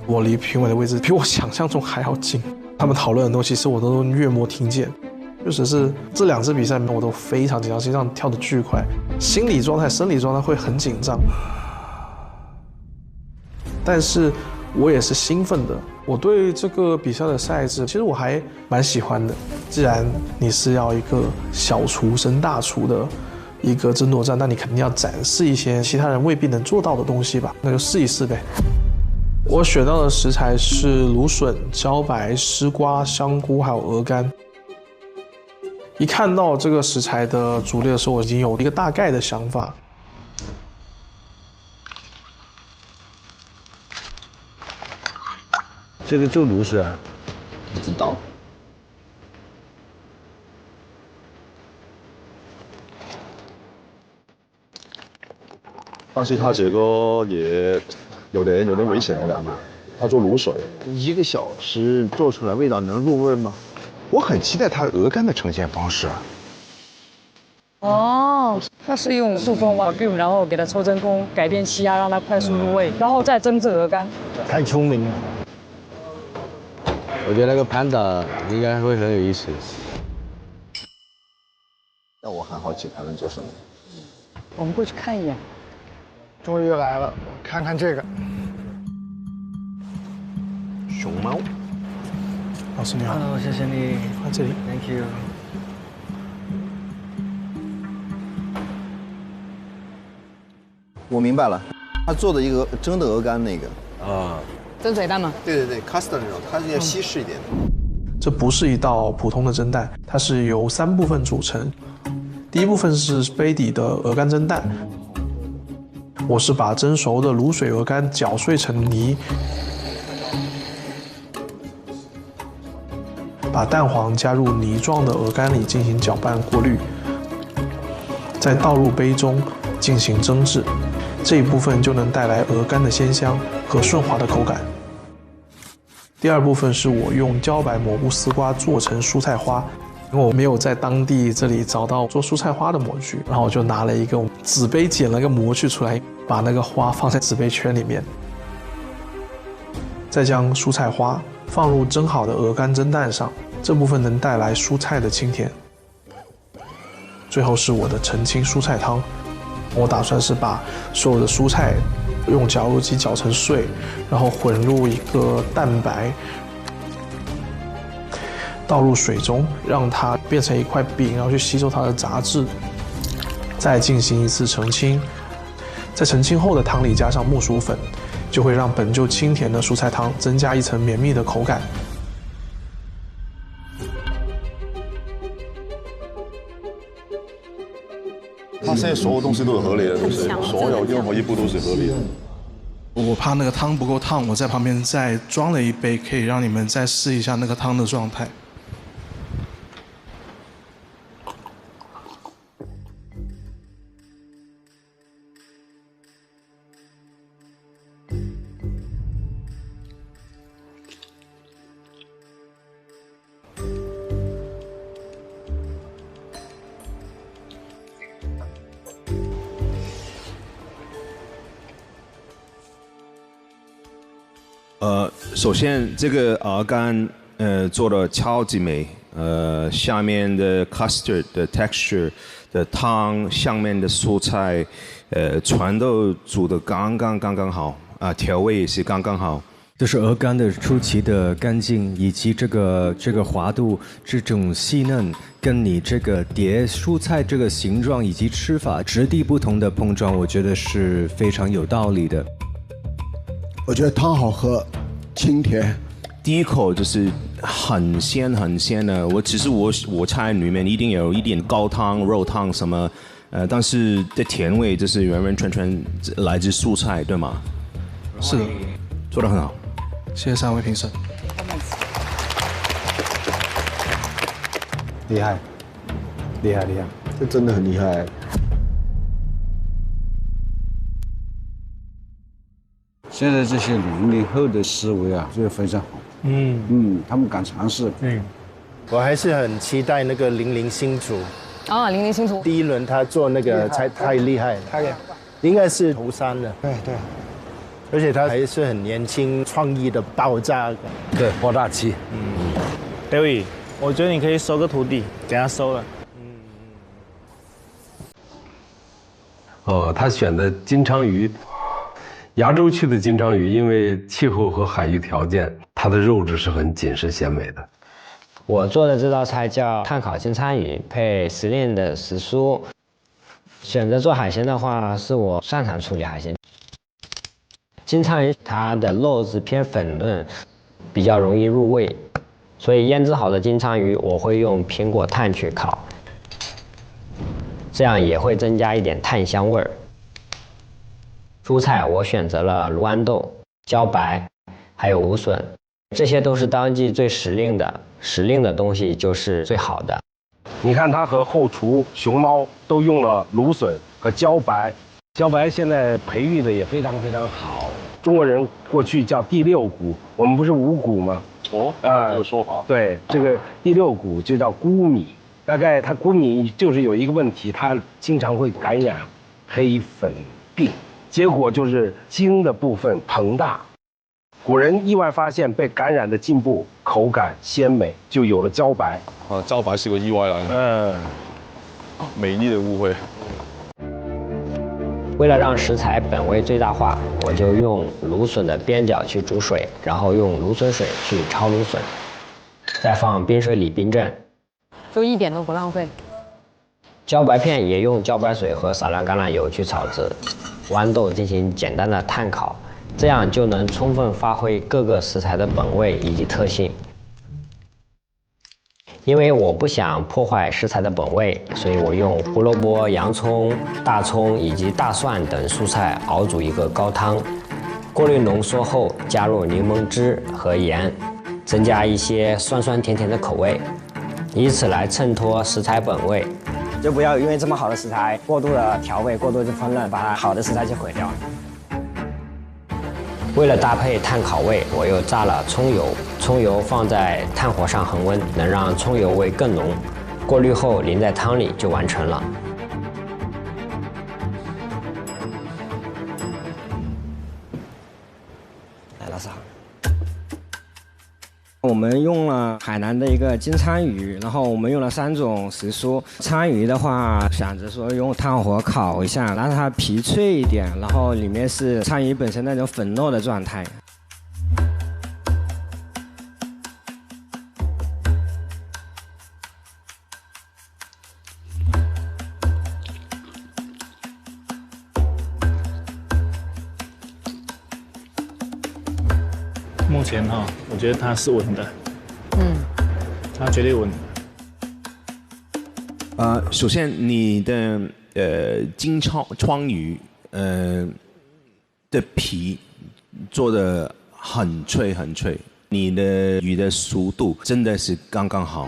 Speaker 4: 我离评委的位置比我想象中还要近，他们讨论的东西是我都略摸听见。确实是这2次比赛我都非常紧张，心脏跳得巨快，心理状态、生理状态会很紧张。但是我也是兴奋的。我对这个比赛的赛制，其实我还蛮喜欢的。既然你是要一个小厨升大厨的一个争夺战，那你肯定要展示一些其他人未必能做到的东西吧？那就试一试呗。我选到的食材是芦笋、茭白、丝瓜、香菇还有鹅肝。一看到这个食材的组列的时候，我已经有一个大概的想法。
Speaker 23: 这个就芦笋，不知道。
Speaker 10: 但是它这个也有点危险的感觉。它做卤水
Speaker 23: ，1个小时做出来味道能入味吗？我很期待它鹅肝的呈现方式。
Speaker 24: 哦，它是用速封瓦具，然后给它抽真空，改变气压，让它快速入味，然后再蒸制鹅肝。
Speaker 23: 太聪明了。
Speaker 21: 我觉得那个盘子应该会很有意思。
Speaker 23: 那我很好奇他们做什么。
Speaker 24: 我们过去看一眼。
Speaker 15: 终于来了，看看这个。
Speaker 21: 熊猫。
Speaker 4: 老师你好。
Speaker 21: Hello， 谢谢你。
Speaker 4: 放这里。
Speaker 21: Thank you。
Speaker 23: 我明白了，他做的一个蒸的鹅肝那个。
Speaker 7: 蒸水蛋吗？
Speaker 23: 对 ，custard 那种，它是要稀释一点的。
Speaker 4: 这不是一道普通的蒸蛋，它是由3部分组成。第一部分是杯底的鹅肝蒸蛋，我是把蒸熟的卤水鹅肝搅碎成泥，把蛋黄加入泥状的鹅肝里进行搅拌过滤，再倒入杯中进行蒸制。这一部分就能带来鹅肝的鲜香和顺滑的口感。第2部分是我用茭白蘑菇丝瓜做成蔬菜花，因为我没有在当地这里找到做蔬菜花的模具，然后我就拿了一个纸杯剪了个模具出来，把那个花放在纸杯圈里面，再将蔬菜花放入蒸好的鹅肝蒸蛋上，这部分能带来蔬菜的清甜。最后是我的澄清蔬菜汤，我打算是把所有的蔬菜用绞肉机绞成碎，然后混入一个蛋白，倒入水中，让它变成一块饼，然后去吸收它的杂质，再进行一次澄清。在澄清后的汤里加上木薯粉，就会让本就清甜的蔬菜汤增加一层绵密的口感。
Speaker 10: 他现在所有东西都是合理的，都是所有任何一步都是合理的。
Speaker 4: 我怕那个汤不够烫，我在旁边再装了一杯，可以让你们再试一下那个汤的状态。
Speaker 6: 首先这个鹅肝做的超级美，下面的 custard 的 texture 的汤，上面的蔬菜，全都煮的刚刚好啊，调味也是刚刚好。
Speaker 13: 就是鹅肝的出奇的干净，以及这个滑度，这种细嫩，跟你这个碟蔬菜这个形状以及吃法质地不同的碰撞，我觉得是非常有道理的。
Speaker 5: 我觉得汤好喝，清甜。
Speaker 6: 第一口就是很鲜的，我菜里面一定有一点高汤、肉汤什么，但是的甜味就是完全来自蔬菜，对吗？
Speaker 4: 是的，
Speaker 6: 做得很好。
Speaker 4: 谢谢3位评审。
Speaker 5: 厉害，这真的很厉害。
Speaker 8: 现在这些00后的思维啊，就非常好。他们敢尝试。
Speaker 20: 我还是很期待那个00新竹。
Speaker 7: 啊，00新竹。
Speaker 20: 第一轮他做那个太厉害了，应该是头3的。对。而且他还是很年轻，创意的爆炸感。
Speaker 8: 对，爆炸期。
Speaker 9: David，我觉得你可以收个徒弟，给他收了。
Speaker 18: 他选的金枪鱼，亚洲区的金枪鱼，因为气候和海域条件，它的肉质是很紧实鲜美的。
Speaker 22: 我做的这道菜叫炭烤金枪鱼，配时令的时蔬。选择做海鲜的话，是我擅长处理海鲜。金枪鱼它的肉质偏粉嫩，比较容易入味，所以腌制好的金枪鱼我会用苹果炭去烤，这样也会增加一点炭香味儿。蔬菜我选择了豌豆、茭白，还有芦笋，这些都是当季最时令的东西就是最好的。
Speaker 18: 你看它和后厨熊猫都用了芦笋和茭白，茭白现在培育的也非常好。中国人过去叫第6谷，我们不是5谷吗？
Speaker 10: 这个说法。
Speaker 18: 对，这个第6谷就叫菇米。大概它菇米就是有一个问题，它经常会感染黑粉病，结果就是茎的部分膨大。古人意外发现被感染的茎部口感鲜美，就有了茭白。
Speaker 10: 茭白是个意外来的。美丽的误会。
Speaker 22: 为了让食材本味最大化，我就用芦笋的边角去煮水，然后用芦笋水去焯芦笋，再放冰水里冰镇，
Speaker 7: 就一点都不浪费。
Speaker 22: 茭白片也用茭白水和少量橄榄油去炒制，豌豆进行简单的炭烤，这样就能充分发挥各个食材的本味以及特性。因为我不想破坏食材的本味，所以我用胡萝卜、洋葱、大葱以及大蒜等蔬菜熬煮一个高汤，过滤浓缩后加入柠檬汁和盐，增加一些酸酸甜甜的口味，以此来衬托食材本味。
Speaker 25: 就不要因为这么好的食材过度的调味、过度的烹饪，把好的食材就毁掉了。
Speaker 22: 为了搭配炭烤味，我又炸了葱油，葱油放在炭火上恒温，能让葱油味更浓。过滤后淋在汤里就完成了。
Speaker 25: 来，老师好。
Speaker 6: 我
Speaker 22: 们用了海南的一个金鲳鱼，然后我们用了3种时蔬。鲳鱼的话，想着说用炭火烤一下，让它皮脆一点，然后里面是鲳鱼本身那种粉糯的状态。
Speaker 9: 目前我觉得它是稳的，它绝对稳。
Speaker 6: 首先你的金鲳鱼的皮做的很脆很脆，你的鱼的熟度真的是刚刚好。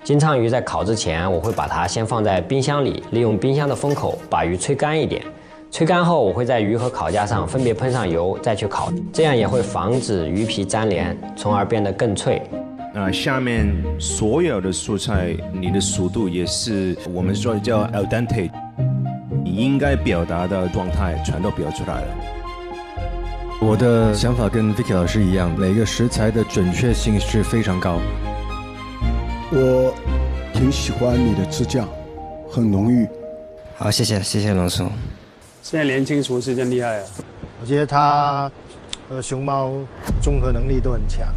Speaker 22: 金鲳鱼在烤之前，我会把它先放在冰箱里，利用冰箱的风口把鱼吹干一点。吹干后，我会在鱼和烤架上分别喷上油，再去烤，这样也会防止鱼皮粘连，从而变得更脆。
Speaker 6: 下面所有的蔬菜，你的熟度也是我们说叫 al dente， 你应该表达的状态全都表出来了。
Speaker 13: 我的想法跟 Vicky 老师一样，每个食材的准确性是非常高。
Speaker 5: 我挺喜欢你的汁酱，很浓郁。
Speaker 22: 好，谢谢龙叔。
Speaker 9: 现在年轻厨师真厉害啊！
Speaker 20: 我觉得他和熊猫综合能力都很强。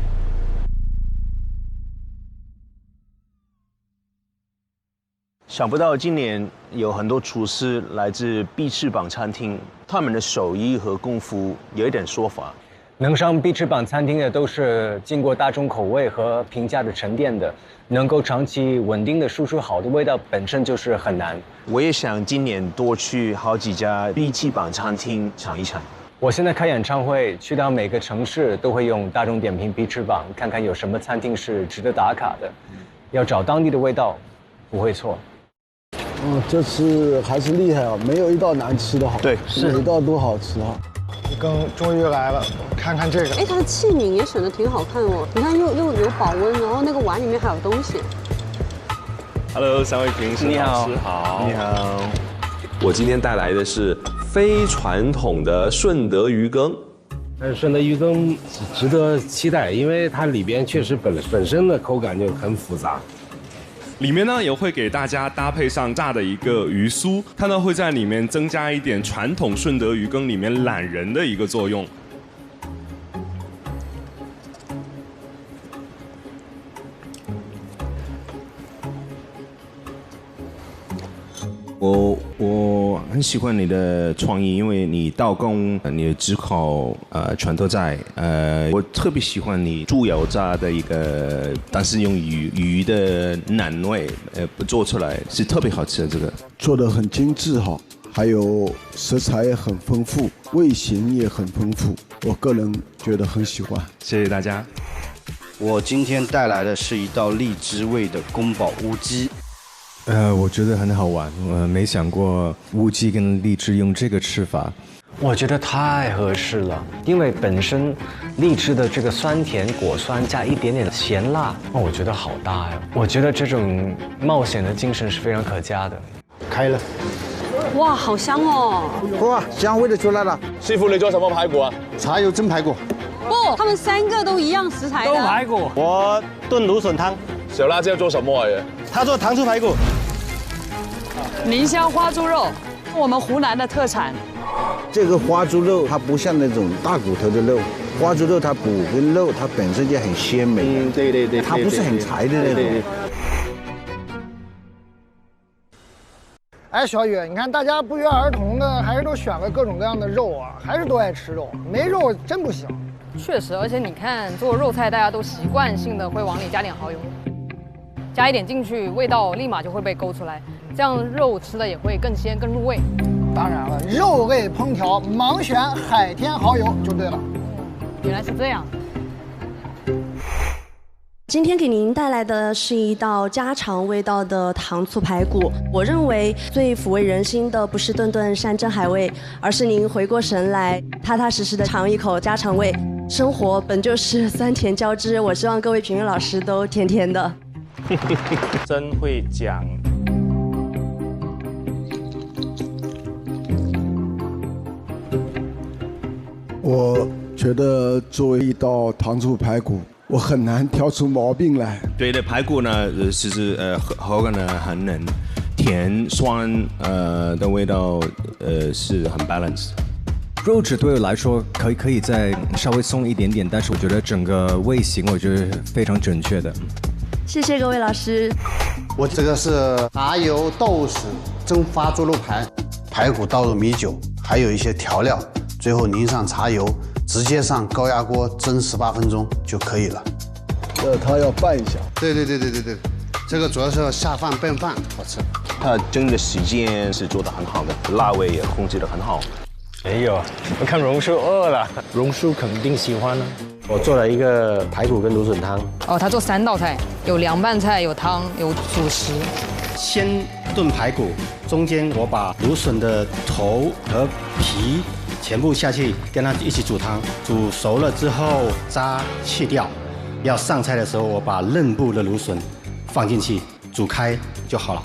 Speaker 6: 想不到今年有很多厨师来自必翅膀餐厅，他们的手艺和功夫有一点说法。
Speaker 21: 能上必翅膀餐厅的都是经过大众口味和评价的沉淀的，能够长期稳定的输出好的味道本身就是很难。
Speaker 6: 我也想今年多去好几家必翅膀餐厅尝一尝。
Speaker 21: 我现在开演唱会，去到每个城市都会用大众点评必翅膀，看看有什么餐厅是值得打卡的。要找当地的味道，不会错。
Speaker 5: 这次还是厉害啊，没有一道难吃的好。
Speaker 6: 对，
Speaker 5: 是每道都好吃啊。
Speaker 20: 羹终于来了，看看这个。
Speaker 3: 哎，它的器皿也选得挺好看哦，你看又有保温，然后那个碗里面还有东西。
Speaker 11: Hello， 三位评审老师好。
Speaker 6: 你好。
Speaker 11: 我今天带来的是非传统的顺德鱼羹。
Speaker 18: 顺德鱼羹值得期待，因为它里边确实本身的口感就很复杂。
Speaker 11: 里面呢也会给大家搭配上炸的一个鱼酥，它呢会在里面增加一点传统顺德鱼羹里面懒人的一个作用。
Speaker 6: 我很喜欢你的创意，因为你刀工、你的炙烤，全都在。我特别喜欢你猪油炸的一个，但是用鱼的嫩味，做出来是特别好吃的。这个
Speaker 5: 做得很精致哈，还有食材也很丰富，味型也很丰富，我个人觉得很喜欢。
Speaker 11: 谢谢大家。
Speaker 14: 我今天带来的是一道荔枝味的宫保乌鸡。
Speaker 13: 我觉得很好玩，我没想过乌鸡跟荔枝用这个吃法。
Speaker 21: 我觉得太合适了，因为本身荔枝的这个酸甜果酸加一点点咸辣，我觉得好搭呀。我觉得这种冒险的精神是非常可嘉的。
Speaker 20: 开了，
Speaker 3: 哇，好香哦！
Speaker 20: 哇，香味都出来了。
Speaker 10: 师傅，你做什么排骨啊？
Speaker 20: 茶油蒸排骨。
Speaker 3: 不，他们3个都一样食材的。
Speaker 9: 都排骨。
Speaker 20: 我炖芦笋汤。
Speaker 10: 小辣椒做什么啊？
Speaker 20: 他做糖醋排骨。
Speaker 24: 宁乡花猪肉，我们湖南的特产。
Speaker 16: 这个花猪肉它不像那种大骨头的肉，花猪肉它骨跟肉它本身就很鲜美。
Speaker 20: 对，
Speaker 16: 它不是很柴的那种。
Speaker 17: 哎，小雨，你看大家不约而同的，还是都选了各种各样的肉啊，还是都爱吃肉，没肉真不行。
Speaker 7: 确实，而且你看做肉菜，大家都习惯性的会往里加点蚝油，加一点进去，味道立马就会被勾出来，这样肉吃的也会更鲜更入味。
Speaker 17: 当然了，肉类烹调盲选海天蚝油就对了。
Speaker 7: 原来是这样。
Speaker 26: 今天给您带来的是一道家常味道的糖醋排骨。我认为最抚慰人心的不是顿顿山珍海味，而是您回过神来，踏踏实实的尝一口家常味。生活本就是酸甜交织，我希望各位评委老师都甜甜的。
Speaker 9: 真会讲。
Speaker 5: 我觉得作为一道糖醋排骨，我很难挑出毛病来。
Speaker 6: 对的，排骨呢，其实口感呢很嫩，甜酸的味道是很 balance。
Speaker 13: 肉质对我来说可以再稍微松一点点，但是我觉得整个味型我觉得非常准确的。
Speaker 26: 谢谢各位老师。
Speaker 1: 我这个是麻油豆豉蒸发猪肉排，排骨倒入米酒，还有一些调料，最后淋上茶油，直接上高压锅蒸18分钟就可以了。
Speaker 5: 它要拌一下。
Speaker 1: 对，这个主要是要下饭拌饭好吃。
Speaker 6: 它蒸的时间是做得很好的，辣味也控制得很好。
Speaker 21: 没有，我看榕树饿了，
Speaker 20: 榕树肯定喜欢呢。
Speaker 21: 我做了一个排骨跟芦笋汤。
Speaker 7: 哦，他做3道菜，有凉拌菜，有汤，有主食。
Speaker 1: 先炖排骨，中间我把芦笋的头和皮全部下去跟它一起煮汤，煮熟了之后渣去掉。要上菜的时候，我把嫩部的芦笋放进去煮开就好了。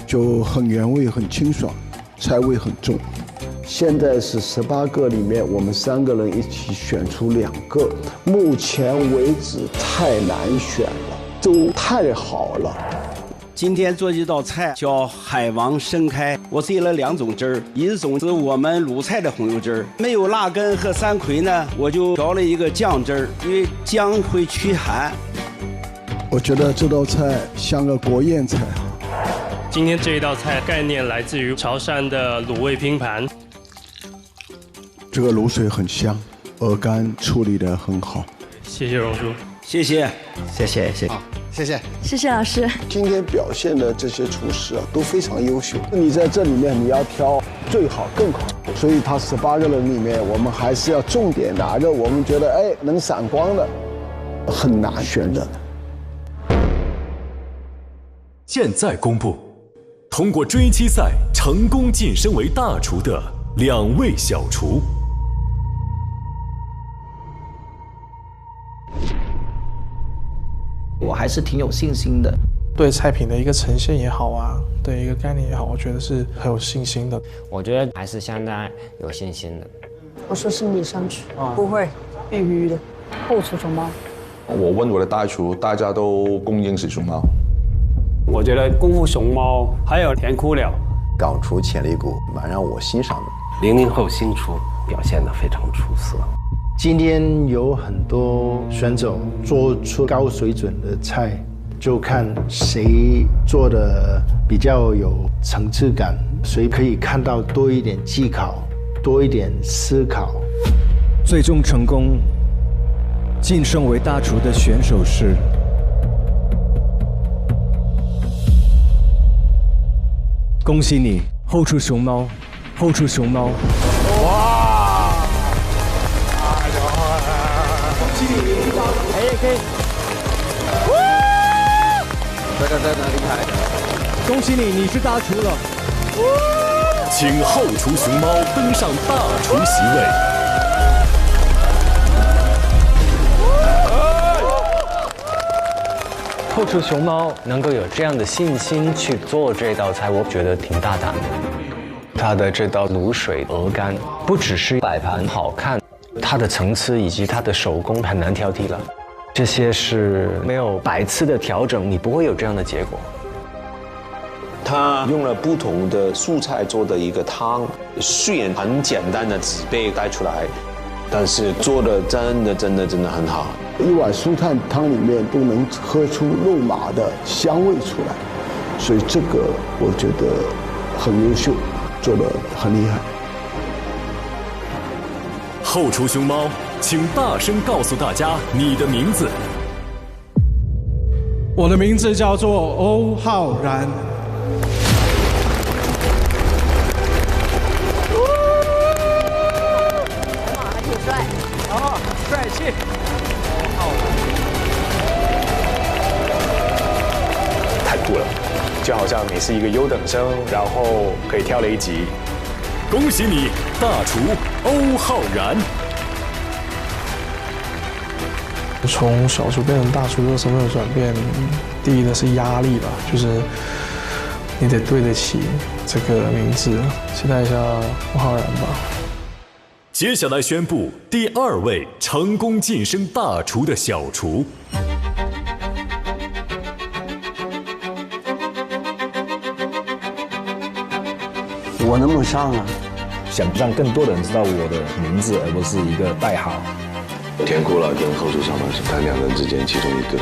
Speaker 5: 就很原味，很清爽，菜味很重。现在是18个里面，我们3个人一起选出2个。目前为止太难选了，都太好了。
Speaker 2: 今天做这道菜叫海王生开，我兑了2种汁儿，一种是我们鲁菜的红油汁儿，没有辣根和山葵呢，我就调了一个酱汁儿，因为姜会驱寒。
Speaker 5: 我觉得这道菜像个国宴菜。
Speaker 12: 今天这一道菜概念来自于潮汕的卤味拼盘。
Speaker 5: 这个卤水很香，鹅肝处理得很好。
Speaker 12: 谢谢榕叔，
Speaker 2: 谢谢。
Speaker 1: 谢谢。
Speaker 26: 谢谢老师。
Speaker 5: 今天表现的这些厨师啊都非常优秀，你在这里面你要挑最好更好，所以他18个人里面，我们还是要重点哪个我们觉得能闪光的，很难选的。
Speaker 15: 现在公布，通过追妻赛成功晋升为大厨的2位小厨。
Speaker 19: 我还是挺有信心的，
Speaker 4: 对菜品的一个呈现也好啊，对一个概念也好，我觉得是很有信心的。
Speaker 22: 我觉得还是相当有信心的。
Speaker 3: 我说是你上去，不会，必须的。后厨熊猫，
Speaker 10: 我问我的大厨，大家都公认是熊猫。
Speaker 12: 我觉得功夫熊猫还有甜哭了，
Speaker 23: 港厨潜力股蛮让我欣赏的。
Speaker 18: 00后新厨表现得非常出色。
Speaker 20: 今天有很多选手做出高水准的菜，就看谁做的比较有层次感，谁可以看到多一点技巧，多一点思考。
Speaker 13: 最终成功晋升为大厨的选手是恭喜你，后厨熊猫，后厨熊猫。
Speaker 12: 哇！恭喜你，可以。
Speaker 10: 大家在哪里拍？
Speaker 13: 恭喜你，你是大厨了。
Speaker 15: 请后厨熊猫登上大厨席位。
Speaker 21: 后厨熊猫能够有这样的信心去做这道菜，我觉得挺大胆的。它的这道卤水鹅肝不只是摆盘好看，它的层次以及它的手工很难挑剔了。这些是没有100次的调整，你不会有这样的结果。
Speaker 6: 他用了不同的素菜做的一个汤，虽然很简单的只被带出来，但是做的真的很好。
Speaker 5: 一碗蔬菜汤里面都能喝出肉麻的香味出来，所以这个我觉得很优秀，做得很厉害。
Speaker 15: 后厨熊猫，请大声告诉大家你的名字。
Speaker 4: 我的名字叫做欧浩然。
Speaker 24: 哇，还挺帅，哦，帅气。
Speaker 27: 太酷了，就好像你是一个优等生，然后可以跳了1级。
Speaker 15: 恭喜你，大厨欧浩然。
Speaker 4: 从小厨变成大厨这个身份的转变，第一呢是压力吧，就是你得对得起这个名字。期待一下欧浩然吧。
Speaker 15: 接下来宣布第2位成功晋升大厨的小厨。
Speaker 18: 我能不能上啊？
Speaker 27: 想让更多的人知道我的名字，而不是一个代号。
Speaker 5: 甜哭了跟后厨操盘手，看2人之间其中一个。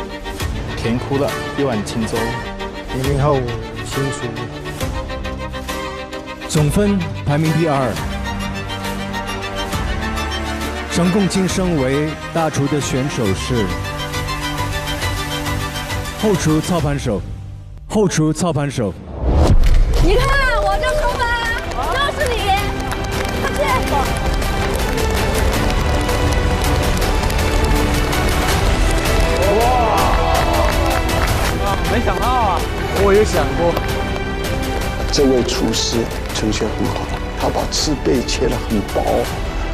Speaker 27: 甜哭了，一碗清粥。
Speaker 20: 00后新厨。
Speaker 13: 总分排名第2，成功晋升为大厨的选手是后厨操盘手。后厨操盘手。
Speaker 8: 你看，我就说吧，就是你，快去！
Speaker 27: 哇！没想到啊，我有想过。
Speaker 5: 这位厨师程序很好，他把翅背切得很薄，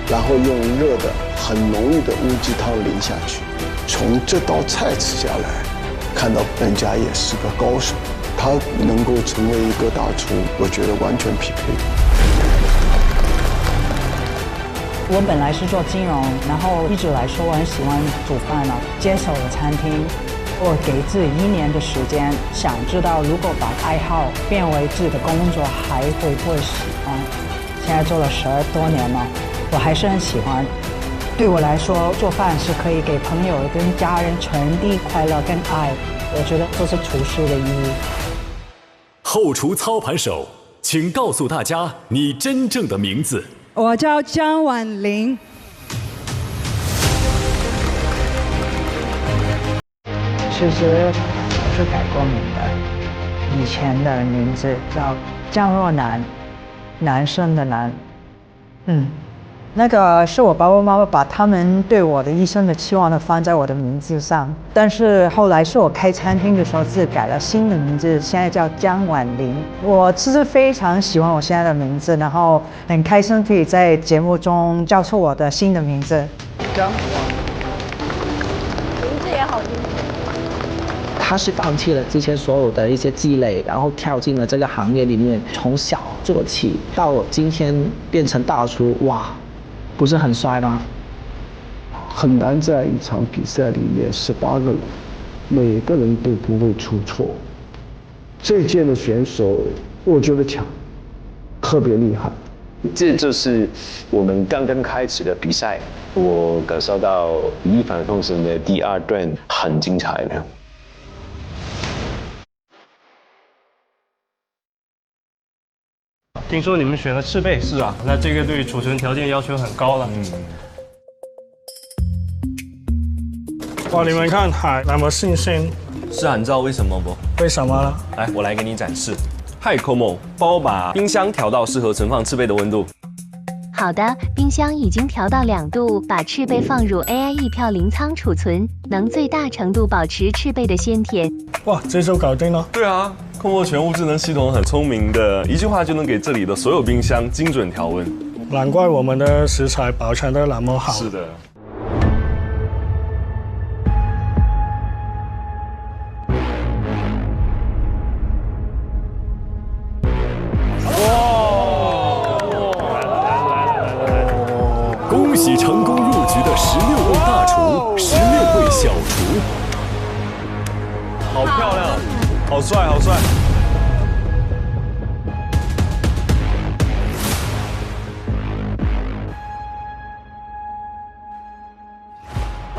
Speaker 5: 然后用热的、很浓郁的乌鸡汤淋下去。从这道菜吃下来，看到人家也是个高手，他能够成为一个大厨，我觉得完全匹配。
Speaker 9: 我本来是做金融，然后一直来说我很喜欢煮饭啊，接手了餐厅。我给自己1年的时间，想知道如果把爱好变为自己的工作，还会不会喜欢？现在做了12多年了，我还是很喜欢。对我来说，做饭是可以给朋友跟家人传递快乐跟爱，我觉得这是厨师的意义。
Speaker 15: 后厨操盘手，请告诉大家你真正的名字。
Speaker 9: 我叫张婉玲。其实我是改过名的，以前的名字叫江若楠，男生的男。那个是我爸爸妈妈把他们对我的一生的期望呢放在我的名字上，但是后来是我开餐厅的时候自己改了新的名字，现在叫江婉玲。我其实非常喜欢我现在的名字，然后很开心可以在节目中叫出我的新的名字。江，
Speaker 8: 名字也好听。
Speaker 19: 他是放弃了之前所有的一些积累，然后跳进了这个行业里面，从小做起，到今天变成大厨，哇，不是很帅吗？
Speaker 5: 很难在一场比赛里面18个人，每个人都不会出错。这届的选手我觉得强，特别厉害。
Speaker 6: 这就是我们刚刚开始的比赛，我感受到一帆风顺的第2段很精彩的。
Speaker 12: 听说你们选了赤贝，是啊，那这个对储存条件要求很高了。
Speaker 11: 哇，你们看海那么新鲜，
Speaker 14: 是啊，你知道为什么不？
Speaker 11: 为什么呢？
Speaker 14: 来，我来给你展示。嗨 ，Como， 帮我把冰箱调到适合存放赤贝的温度。
Speaker 16: 好的，冰箱已经调到2度，把赤贝放入 AIE 票临仓储存，能最大程度保持赤贝的鲜甜。
Speaker 11: 哇，这就搞定了。
Speaker 14: 对啊，Como全屋智能系统很聪明的，一句话就能给这里的所有冰箱精准调温。
Speaker 11: 难怪我们的食材保存得那么好。
Speaker 14: 是的。
Speaker 15: 恭喜成功入局的16位大厨，16位小厨。
Speaker 14: 好漂亮，好帅，好帅！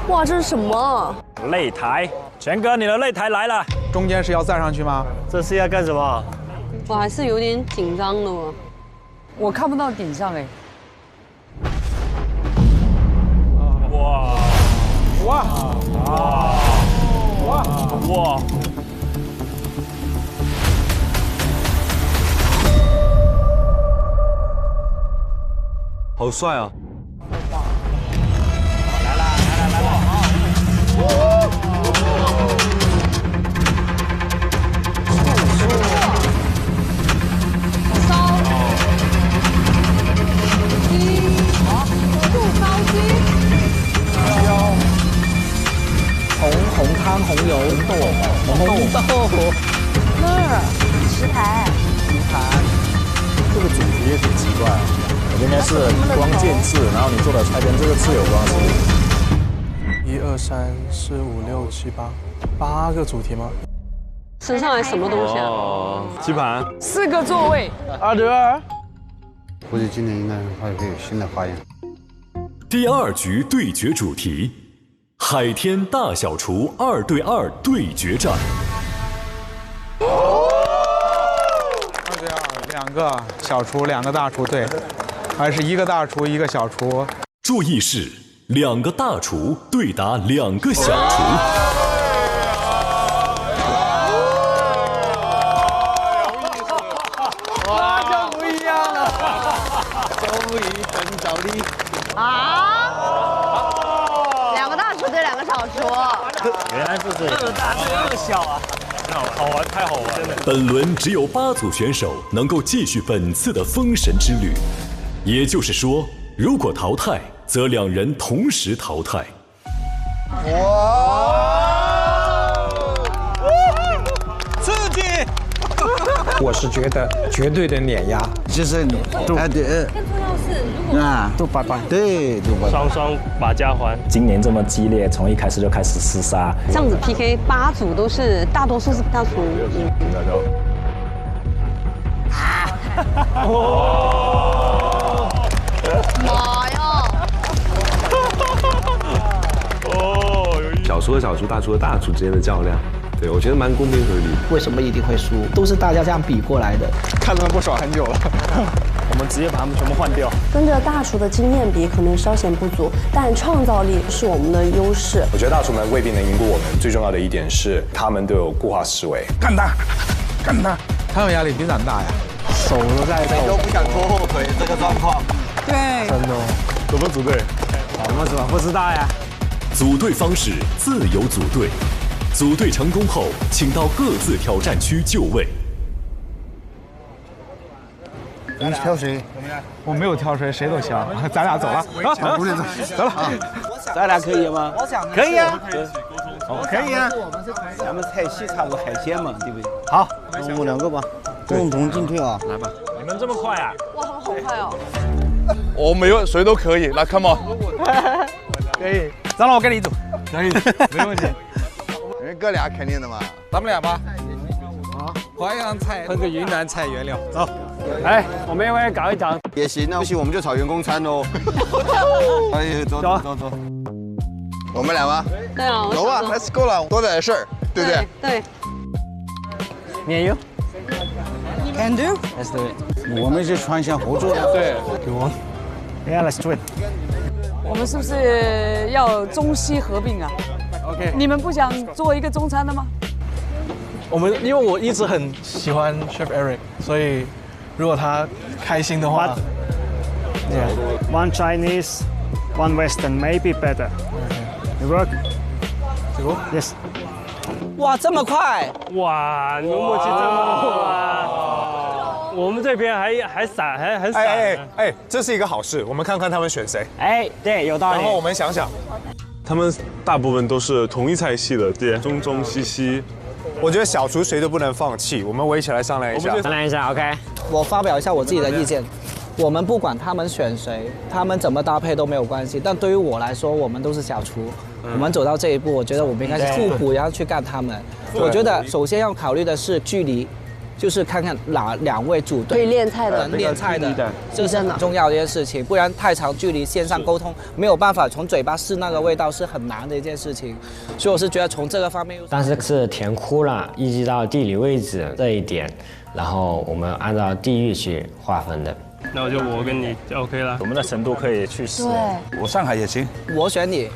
Speaker 3: 哇，这是什么？
Speaker 14: 擂台，全哥，你的擂台来了。
Speaker 27: 中间是要站上去吗？
Speaker 12: 这是要干什么？
Speaker 3: 我还是有点紧张的哦。
Speaker 24: 我看不到顶上哎。
Speaker 14: 哇！
Speaker 27: 哇！
Speaker 14: 哇！哇！哇！好帅啊！
Speaker 19: 红汤、红油、红豆，
Speaker 8: 那儿石台。
Speaker 27: 这个主题也挺奇怪啊。
Speaker 1: 我这边是光剑刺，然后你做的菜跟这个刺有关系。
Speaker 4: 1、2、3、4、5、6、7、8，8个主题吗？
Speaker 3: 升上来什么东西啊？
Speaker 14: 哦，棋盘
Speaker 24: 4个座位
Speaker 2: ，2对2。
Speaker 7: 估计今年应该会有新的花样。
Speaker 15: 第2局对决主题：海天大小厨2对2对决战。
Speaker 2: 2对2，2个小厨，2个大厨，对，还是1个大厨1个小厨。
Speaker 15: 注意是2个大厨对打2个小厨。
Speaker 2: 哇，这不一样了，周不宜很着力
Speaker 8: 啊！2个大厨对2个小厨，
Speaker 1: 原来是这
Speaker 2: 个大这个小啊，
Speaker 1: 好玩，太好玩，真的。
Speaker 15: 本轮只有8组选手能够继续本次的封神之旅，也就是说，如果淘汰，则2人同时淘汰。
Speaker 2: 刺激！
Speaker 18: 我是觉得绝对的碾压，
Speaker 7: 就是你，对，
Speaker 8: 更重要是如果
Speaker 7: 都8段，对，都8段，
Speaker 12: 双把家还。
Speaker 1: 今年这么激烈，从一开始就开始厮杀，
Speaker 3: 这样子 PK 8组都是大多数是大厨赢。
Speaker 8: 妈呀！
Speaker 14: 小厨和小厨、大厨和大厨之间的较量，对我觉得蛮公平合理。
Speaker 19: 为什么一定会输？都是大家这样比过来的。
Speaker 2: 看他们不爽很久了。
Speaker 1: 我们直接把他们全部换掉。
Speaker 17: 跟着大厨的经验比，可能稍显不足，但创造力是我们的优势。
Speaker 27: 我觉得大厨们未必能赢过我们，最重要的一点是他们都有固化思维。
Speaker 2: 干他，干他！他们压力比咱大呀，手都在抖，
Speaker 23: 谁都不想拖后腿，这个状况。
Speaker 2: 对，真的。
Speaker 1: 怎么组队？
Speaker 2: 我们怎么不知道呀？
Speaker 15: 组队方式自由组队，组队成功后，请到各自挑战区就位。
Speaker 7: 你挑谁？
Speaker 2: 我没有挑谁，谁都行。咱俩走了，走了。咱俩可以吗？可以啊，可以啊。
Speaker 7: 咱们菜系差不多，海鲜嘛，对不对？
Speaker 2: 好，
Speaker 7: 我们2个吧，共同进退啊！
Speaker 2: 来吧。
Speaker 1: 你们这么快啊？
Speaker 8: 哇，好快哦！
Speaker 2: 我没有，谁都可以。来 ，come on。可以，张老，我跟你一组。可以，没问题。
Speaker 7: 人哥俩肯定的嘛。
Speaker 2: 咱们俩吧。啊，淮扬菜喷个云南菜原料，走。
Speaker 1: 哎，我们一会搞一场
Speaker 7: 也行，那不行我们就炒员工餐喽。哎，走。我们俩吧。
Speaker 3: 对啊。
Speaker 7: 走吧 ，Let's go 了，多点事儿，对不对？
Speaker 3: 对。
Speaker 2: 免油。
Speaker 17: Can do.
Speaker 2: Let's do it.
Speaker 7: 我们是川湘合作的。
Speaker 2: 对，给我。Yeah, let's do it.
Speaker 24: 我们是不是要中西合并啊
Speaker 4: ？OK。
Speaker 24: 你们不想做一个中餐的吗？
Speaker 4: 因为我一直很喜欢 Chef Eric， 所以如果他开心的话
Speaker 11: ，Yeah, one Chinese, one Western, maybe better. You work? Yes.
Speaker 19: 哇，这么快！
Speaker 12: 哇，你们默契这么好啊！我们这边还散，还散。
Speaker 1: 哎，这是一个好事，我们看看他们选谁。
Speaker 19: 哎，对，有道理。
Speaker 1: 然后我们想想，
Speaker 14: 他们大部分都是同一菜系的，对，中中西西。
Speaker 1: 我觉得小厨谁都不能放弃，我们围起来商量一下。
Speaker 19: 商量一下 ，OK。我发表一下我自己的意见。我们不管他们选谁，他们怎么搭配都没有关系。但对于我来说，我们都是小厨。我们走到这一步，我觉得我们应该是互补，然后去干他们。我觉得首先要考虑的是距离，就是看看哪2位组队
Speaker 17: 可以练菜的，
Speaker 19: 练菜的，这是很重要的一件事情。不然太长距离线上沟通没有办法从嘴巴试那个味道是很难的一件事情。所以我是觉得从这个方面，
Speaker 22: 但是是填窟了，依据到地理位置这一点，然后我们按照地域去划分的。
Speaker 12: 那我跟你就 OK 了。
Speaker 1: 我们的程度可以去试。
Speaker 17: 对，
Speaker 7: 我上海也行。
Speaker 19: 我选你。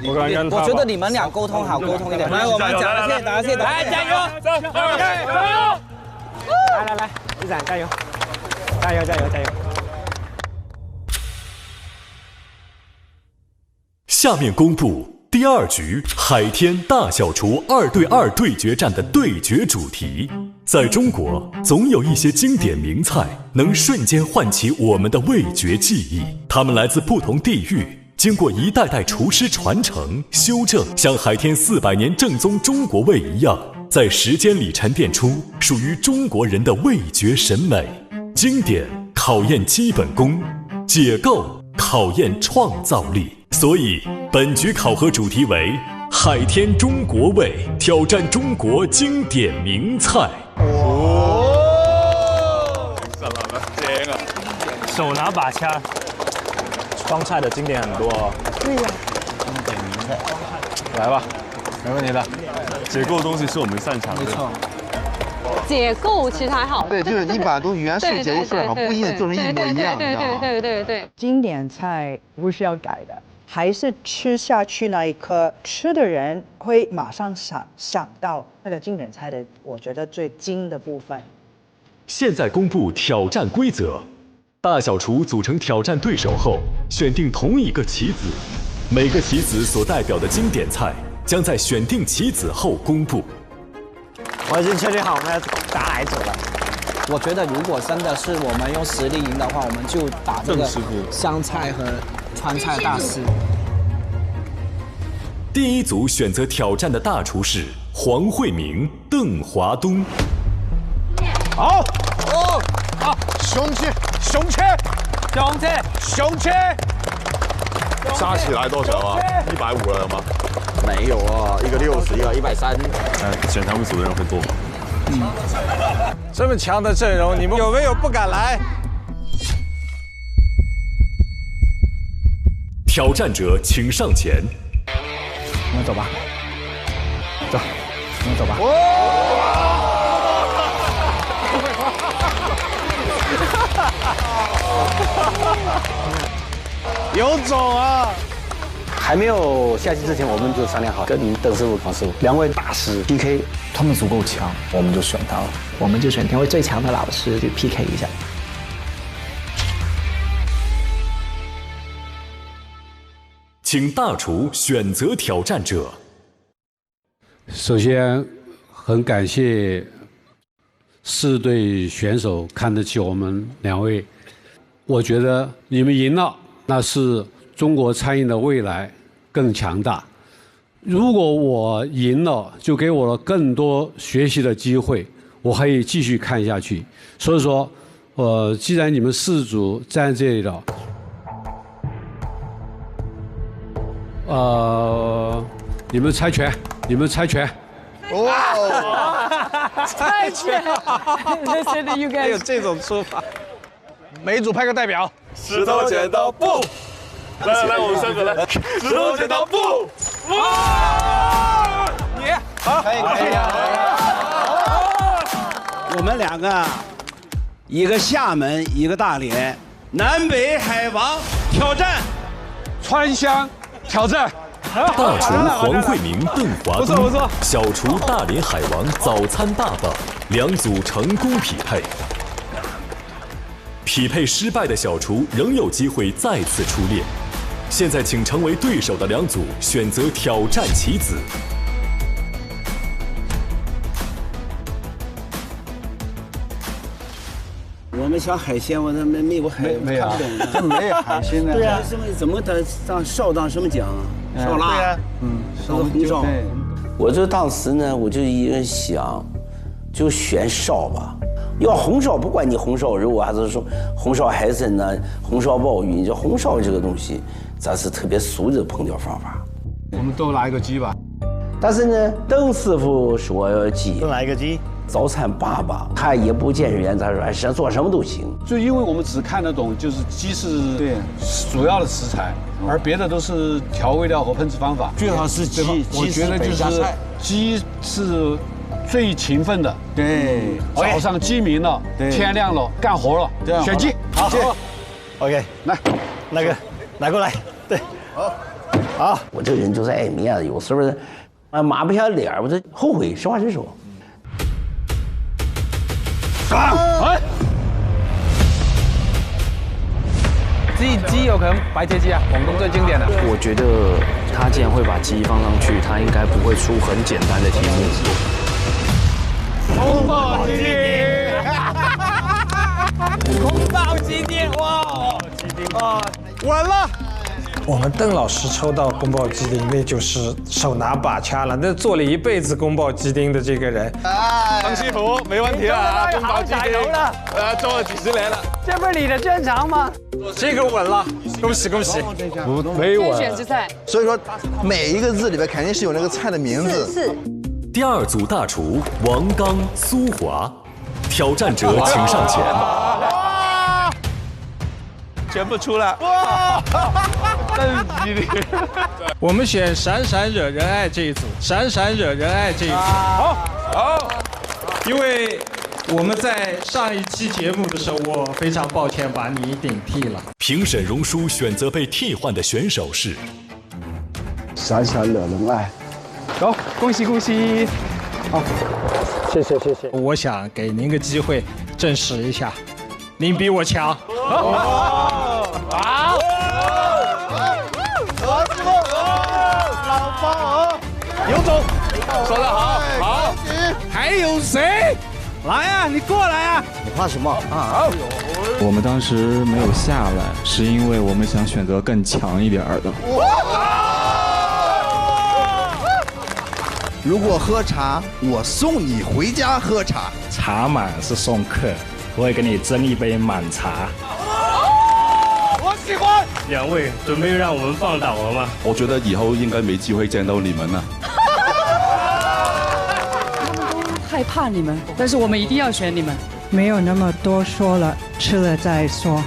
Speaker 19: 我觉得你们俩沟通好，沟通一点。来，我们讲谢，打谢，来加油，走，加油！来，一展加油，加油！
Speaker 15: 下面公布第2局海天大小厨2对2对决战的对决主题。在中国，总有一些经典名菜能瞬间唤起我们的味觉记忆，它们来自不同地域。经过一代代厨师传承、修正，像海天400年正宗中国味一样，在时间里沉淀出属于中国人的味觉审美。经典考验基本功，解构考验创造力。所以本局考核主题为海天中国味，挑战中国经典名菜。
Speaker 12: 手拿把掐，
Speaker 2: 川菜的经典很多哦。
Speaker 3: 对呀。
Speaker 2: 经典名菜，来吧，没问题的。
Speaker 14: 解构的东西是我们擅长的。没错。
Speaker 3: 解构其实还好。
Speaker 9: 对，就是你把东西元素解构出来，好，不一定做成一模一样，你知道吗？
Speaker 3: 对。
Speaker 10: 经典菜不需要改的，还是吃下去那一刻，吃的人会马上想到那个经典菜的，我觉得最精的部分。
Speaker 15: 现在公布挑战规则。大小厨组成挑战对手后，选定同一个棋子，每个棋子所代表的经典菜将在选定棋子后公布。
Speaker 19: 我已经确定好我们要打哪一组了。我觉得如果真的是我们用实力赢的话，我们就打这个湘菜和川菜大师。
Speaker 15: 第一组选择挑战的大厨是黄慧明、邓华东。
Speaker 2: 好，雄起！
Speaker 7: 加起来多少啊？150了吗？
Speaker 1: 没有啊，一个60，一个130。
Speaker 14: 选他们组的人会多。
Speaker 2: 这么强的阵容，你们有没有不敢来？
Speaker 15: 挑战者请上前。
Speaker 19: 我们走吧。走，我们走吧。
Speaker 2: 有种啊！
Speaker 13: 还没有下棋之前，我们就商量好，跟邓师傅、黄师傅两位大师 PK，
Speaker 19: 他们足够强，我们就选他了。我们就选天位最强的老师去 PK 一下。
Speaker 15: 请大厨选择挑战者。
Speaker 20: 首先，很感谢4队选手看得起我们2位。我觉得你们赢了，那是中国餐饮的未来更强大。如果我赢了，就给我了更多学习的机会，我可以继续看下去。所以说，既然你们4组站这里了，你们猜拳。
Speaker 2: 哇！猜拳！还有这种说法。每组派个代表。
Speaker 14: 石头剪刀布。来，我们3个来。石头剪刀布。哇！
Speaker 2: 你好，可以。
Speaker 21: 我们2个，一个厦门，一个大连，南北海王挑战，
Speaker 2: 川湘挑战。
Speaker 15: 大厨黄慧明、邓华东，小厨大连海王早餐爸爸，2组成功匹配。匹配失败的小厨仍有机会再次出列。现在请成为对手的2组选择挑战棋子。
Speaker 13: 我们想海鲜，我这没有海，
Speaker 1: 没有，
Speaker 13: 这
Speaker 1: 没有海鲜的。
Speaker 13: 对呀，怎么他当少当什么奖？烧腊。对呀，烧个红烧。我就当时呢，我就一个想，就选烧吧。要红烧，不管你红烧肉啊，还是说红烧海参呢，红烧鲍鱼，你叫红烧这个东西，咱是特别俗的烹调方法。
Speaker 1: 我们都来一个鸡吧。
Speaker 13: 但是呢，邓师傅说要鸡，
Speaker 1: 都来一个鸡。
Speaker 13: 早餐爸爸他也不见人员，他说想做什么都行。
Speaker 1: 就因为我们只看得懂，就是鸡是主要的食材，而别的都是调味料和烹制方法。
Speaker 13: 最好是鸡，
Speaker 1: 我觉得就是鸡是最勤奋的。
Speaker 13: 对，
Speaker 1: 早上鸡鸣了，天亮了，干活了，选鸡。
Speaker 2: 好 ，OK， 来，那个拿过来，对，好。
Speaker 13: 我这个人就是爱面子，有时候抹不下脸，我这后悔，实话实说。
Speaker 2: 鸡有可能白切鸡啊，广东最经典的。
Speaker 25: 我觉得他既然会把鸡放上去，他应该不会出很简单的题目。
Speaker 2: 宫保鸡丁，宫保鸡丁，哇，鸡丁啊，稳了，
Speaker 5: 我们邓老师抽到宫保鸡丁，那就是手拿把掐了，那做了一辈子宫保鸡丁的这个人。
Speaker 2: 张西湖没问题啊，宫保鸡丁做了几10年了，
Speaker 24: 这不是你的专长吗？
Speaker 5: 这个稳了，恭喜恭喜！
Speaker 20: 没稳。
Speaker 24: 天选之菜。
Speaker 9: 所以说每一个字里边肯定是有那个菜的名字。
Speaker 3: 是。
Speaker 15: 第2组大厨王刚、苏华，挑战者请上前。
Speaker 2: 全部出了。哇！真犀利。
Speaker 5: 我们选闪闪惹人爱这一组，闪闪惹人爱这一组。好。因为我们在上一期节目的时候，我非常抱歉把你顶替了。
Speaker 15: 评审荣叔选择被替换的选手是
Speaker 6: 闪闪惹人爱。
Speaker 5: 走，恭喜恭喜！
Speaker 6: 好，谢谢。
Speaker 5: 我想给您个机会证实一下，您比我强。
Speaker 2: 好，老方尤总说得好，好，
Speaker 5: 还有谁？来呀，你过来呀！
Speaker 9: 你怕什么
Speaker 6: 啊？我们当时没有下来，是因为我们想选择更强一点的。
Speaker 9: 如果喝茶，我送你回家喝茶。
Speaker 6: 茶满是送客，我会给你斟一杯满茶。
Speaker 2: 我喜欢。
Speaker 12: 2位准备让我们放倒了吗？
Speaker 16: 我觉得以后应该没机会见到你们了。
Speaker 24: 害怕你们，但是我们一定要选你们。
Speaker 10: 没有那么多说了，吃了再说。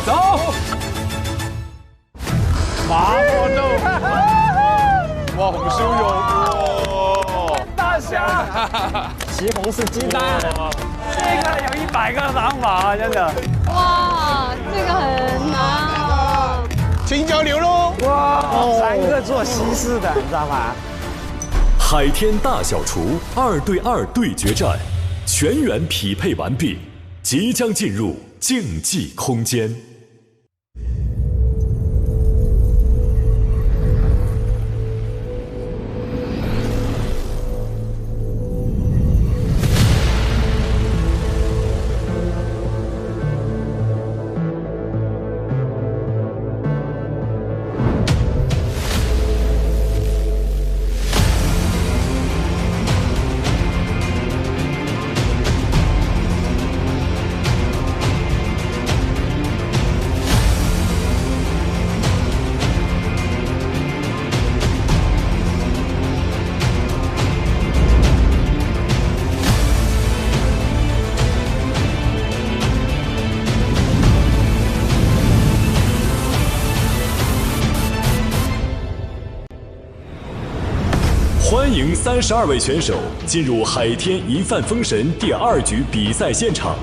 Speaker 2: 走。麻婆豆腐。哇，红烧肉，大虾，
Speaker 6: 西红柿鸡蛋，
Speaker 12: 这个有100个方法，真的。
Speaker 3: 哇，这个很难啊。
Speaker 2: 青椒牛肉，
Speaker 6: 哇，3个做西式的，你知道吗？
Speaker 15: 海天大小厨2对2对决战，全员匹配完毕，即将进入竞技空间。欢迎32位选手进入海天一饭封神第2局比赛现场。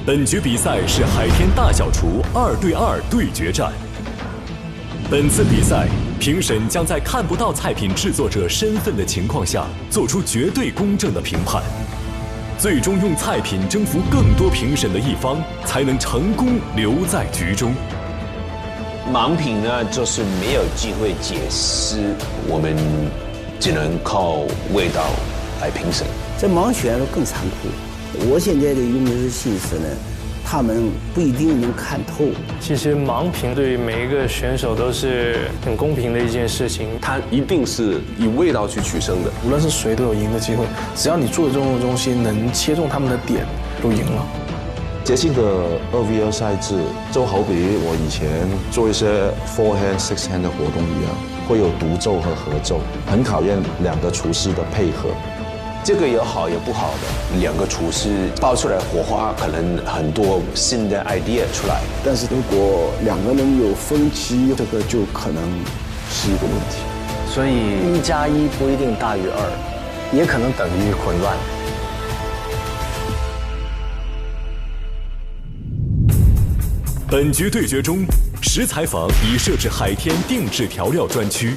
Speaker 15: 本局比赛是海天大小厨2对2对决战。本次比赛，评审将在看不到菜品制作者身份的情况下，做出绝对公正的评判。最终用菜品征服更多评审的一方，才能成功留在局中。
Speaker 18: 盲品呢，就是没有机会解释，我们只能靠味道来评审。
Speaker 13: 在盲选更残酷。我现在的用的是心思呢，他们不一定能看透。
Speaker 12: 其实盲评对于每一个选手都是很公平的一件事情，
Speaker 14: 它一定是以味道去取胜的。
Speaker 4: 无论是谁都有赢的机会，只要你做的这种东西能切中他们的点，就赢了。
Speaker 23: 这次的2v2赛制，就好比我以前做一些 forehand、sixhand 的活动一样，会有独奏和合奏，很考验2个厨师的配合。
Speaker 18: 这个有好有不好的，2个厨师爆出来火花，可能很多新的 idea 出来。
Speaker 6: 但是如果2个人有分歧，这个就可能是一个问题。
Speaker 25: 所以1+1不一定大于2，也可能等于混乱。
Speaker 15: 本局对决中，食材坊已设置海天定制调料专区。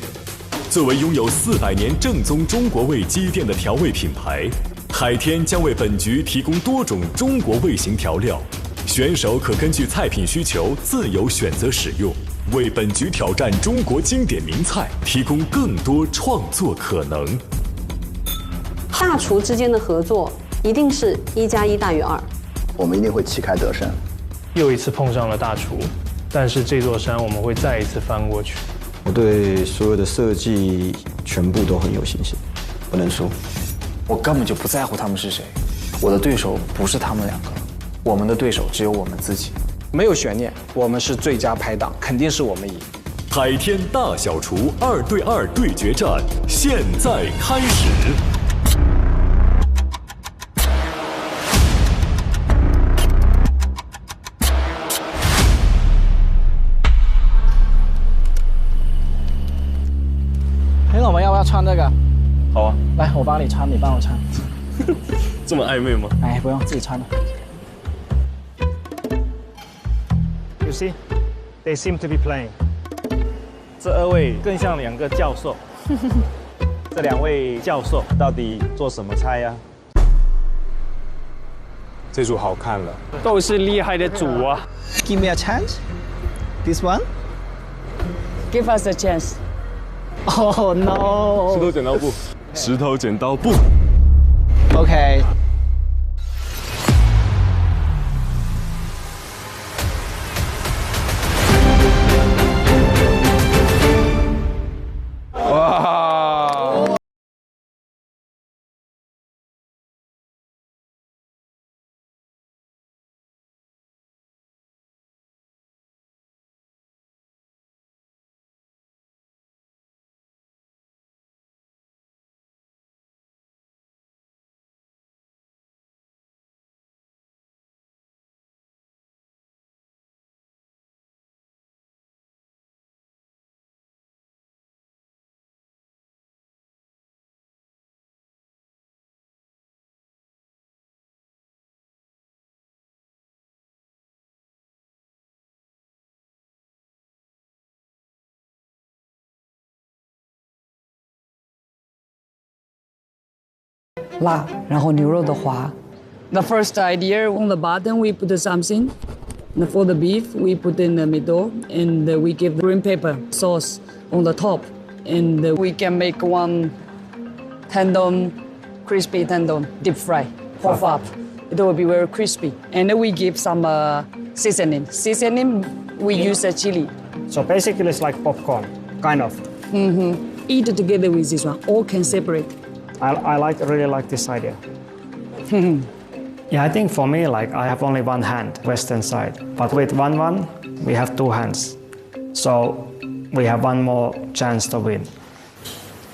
Speaker 15: 作为拥有400年正宗中国味鸡店的调味品牌，海天将为本局提供多种中国味型调料，选手可根据菜品需求自由选择使用，为本局挑战中国经典名菜提供更多创作可能。
Speaker 3: 大厨之间的合作一定是1+1大于2，
Speaker 6: 我们一定会旗开得胜。
Speaker 12: 又一次碰上了大厨，
Speaker 5: 但是这座山我们会再一次翻过去。
Speaker 7: 我对所有的设计全部都很有信心，不能输。
Speaker 25: 我根本就不在乎他们是谁，我的对手不是他们两个，我们的对手只有我们自己。
Speaker 8: 没有悬念，我们是最佳拍档，肯定是我们赢。
Speaker 15: 海天大小厨2对2对决战现在开始。
Speaker 19: 黑总，我们要不要穿这个？
Speaker 14: 好啊，
Speaker 19: 来，我帮你穿，你帮我穿。
Speaker 14: 这么暧昧吗？
Speaker 19: 哎，不用，自己穿的。
Speaker 5: You see, they seem to be playing. 这2位更像2个教授。这2位教授到底做什么菜呀？
Speaker 11: 这组好看了，
Speaker 12: 都是厉害的组啊。
Speaker 19: Give me a chance. This one.
Speaker 24: Give us a chance.
Speaker 19: Oh no.
Speaker 14: 石头剪刀布，石头剪刀布。
Speaker 19: OK。
Speaker 14: 哇！
Speaker 24: 辣，然后牛肉的滑。The first idea on the bottom we put something. And for the beef we put in the middle, and we give green pepper sauce on the top, and we can make one tendon, crispy tendon, deep fry, puff up. It will be very crispy. And then we give some seasoning. Seasoning we use a chili.
Speaker 5: So basically it's like popcorn, kind of.
Speaker 24: Eat it together with this one, or can separate.
Speaker 5: I really like this idea. Yeah, I think for me, like I have only one hand, western side. But with 1-1, we have 2 hands. So we have one more chance to win.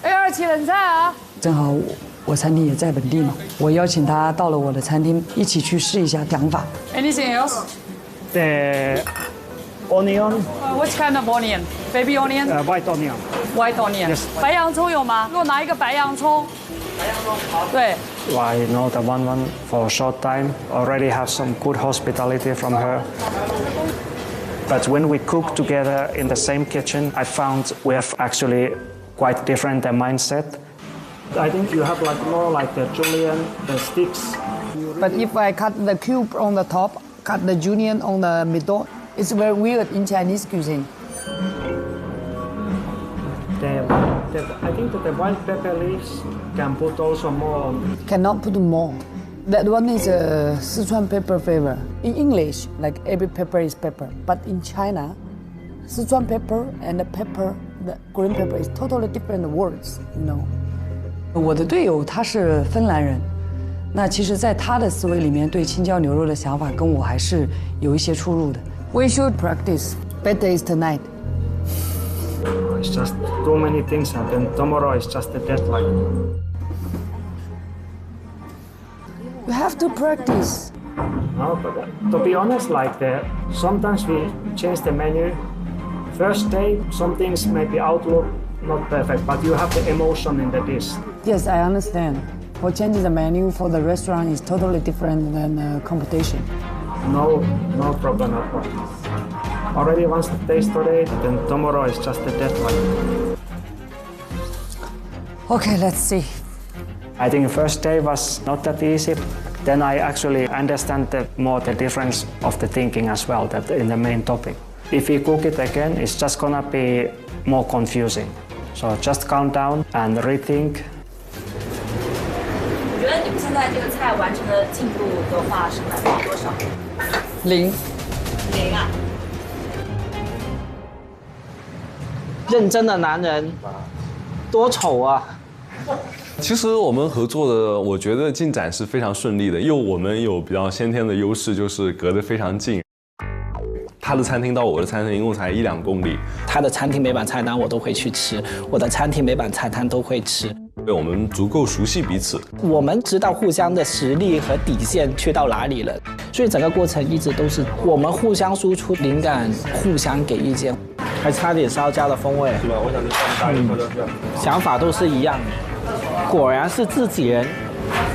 Speaker 24: A2冷菜啊！正好我餐厅也在本地嘛，我邀请他到了我的餐厅，一起去试一下讲法。Anything else?
Speaker 5: The onion.
Speaker 24: What kind of onion? Baby onion?
Speaker 5: White onion.
Speaker 24: White onion.
Speaker 5: Yes.
Speaker 24: 白洋葱有吗？给我拿一个白洋葱。白洋葱好。对。
Speaker 5: I know the 1-1 for a short time. Already have some good hospitality from her. But when we cook together in the same kitchen, I found we have actually quite different mindset. I think you have like more like the julienne, the sticks.
Speaker 24: But if I cut the cube on the top, cut the julienne on the middle, it's very weird in Chinese cuisine.
Speaker 5: I think that the white pepper leaves can put also more.
Speaker 24: Cannot put more. That one is a Sichuan pepper flavor. In English, like every pepper is pepper. But in China, Sichuan pepper and the pepper, the green pepper is totally different words, you know. 我的队友他是芬兰人，那其实在他的思维里面对青椒牛肉的想法跟我还是有一些出入的。We should practice. Better is tonight.
Speaker 5: It's just too many things, and then tomorrow is just the deadline.
Speaker 24: You have to practice.
Speaker 5: No, but to be honest, like sometimes we change the menu. First day, some things maybe outlook not perfect, but you have the emotion in the dish.
Speaker 24: Yes, I understand. For changing the menu for the restaurant is totally different than competition.
Speaker 5: No problem at all. Already once the taste today, then tomorrow is just the deadline.
Speaker 24: Okay, let's see.
Speaker 5: I think first day was not that easy. Then I actually understand more the difference of the thinking as well, that in the main topic. If we cook it again, it's just gonna be more confusing. So just calm down and rethink.
Speaker 17: 你觉得你们现在这个菜完成的进度的话是多少？0。0啊。
Speaker 19: 认真的男人，多丑啊！
Speaker 14: 其实我们合作的，我觉得进展是非常顺利的，因为我们有比较先天的优势，就是隔得非常近。他的餐厅到我的餐厅一共才1-2公里，
Speaker 19: 他的餐厅每版菜单我都会去吃，我的餐厅每版菜单都会吃。
Speaker 14: 我们足够熟悉彼此，
Speaker 19: 我们知道互相的实力和底线去到哪里了，所以整个过程一直都是我们互相输出灵感，互相给意见，还差点稍加了风味。是吧？我想想法都是一样的，果然是自己人。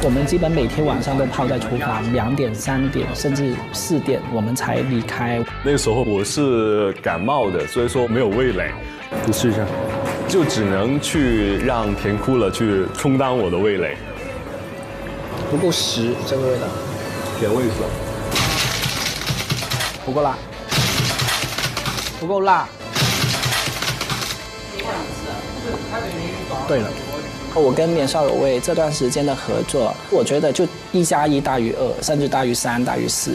Speaker 19: 我们基本每天晚上都泡在厨房，2点、3点，甚至4点，我们才离开。
Speaker 14: 那个时候我是感冒的，所以说没有味蕾。
Speaker 2: 你试一下，
Speaker 14: 就只能去让甜哭了去充当我的味蕾。
Speaker 19: 不够实，这个味道。
Speaker 14: 原味是吧？
Speaker 19: 不够辣，不够辣。对了。我跟年少有为这段时间的合作，我觉得就1+1大于2，甚至大于3、大于4。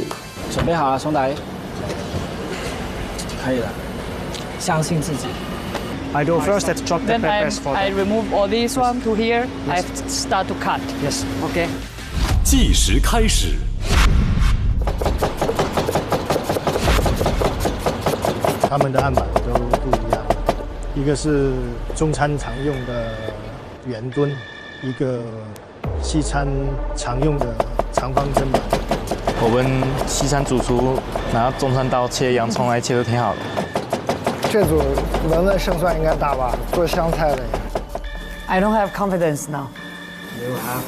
Speaker 19: 准备好了，兄弟，可以了，相信自己。
Speaker 25: I do first. Let's chop the peppers for.
Speaker 24: I remove all this one to here. I start to cut.
Speaker 25: Yes. Okay.
Speaker 15: 计时开始。
Speaker 1: 他们的案板都不一样，一个是中餐常用的圆墩，一个西餐常用的长方砧板。
Speaker 11: 我们西餐主厨拿中餐刀切洋葱来切得挺好的。
Speaker 20: 这组文文胜算应该大吧？做湘菜的。
Speaker 24: I don't have confidence now.
Speaker 25: You have?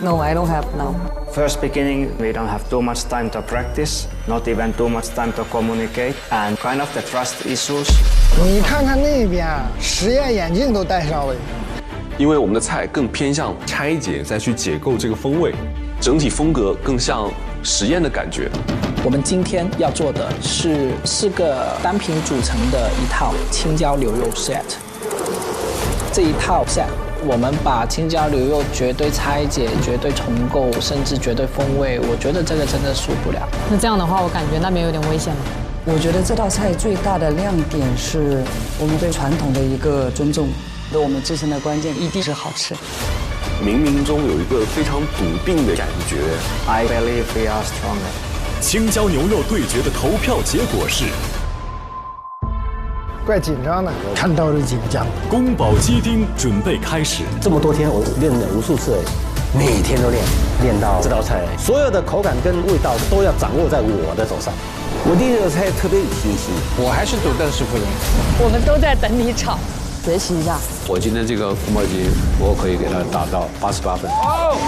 Speaker 24: No, I don't have now.
Speaker 25: First beginning, we don't have too much time to practice, not even too much time to communicate, and kind of the trust issues.
Speaker 20: 你看看那边，实验眼镜都戴上了。
Speaker 14: 因为我们的菜更偏向拆解，再去解构这个风味，整体风格更像实验的感觉。
Speaker 19: 我们今天要做的是4个单品组成的一套青椒牛肉 set。这一套 set， 我们把青椒牛肉绝对拆解、绝对重构，甚至绝对风味，我觉得这个真的输不了。
Speaker 24: 那这样的话，我感觉那边有点危险了。我觉得这道菜最大的亮点是我们对传统的一个尊重。对我们自身的关键一定是好吃。
Speaker 14: 冥冥中有一个非常笃定的感觉。
Speaker 25: I believe we are stronger。
Speaker 15: 青椒牛肉对决的投票结果是。
Speaker 20: 怪紧张的，看到是紧张。
Speaker 15: 宫保鸡丁准备开始。
Speaker 13: 这么多天我练了无数次，每天都练到这道菜所有的口感跟味道都要掌握在我的手上。我第一道菜特别有信心，
Speaker 8: 我还是赌邓师傅赢。
Speaker 24: 我们都在等你炒。学习一下。
Speaker 16: 我今天这个宫保鸡，我可以给它打到88分，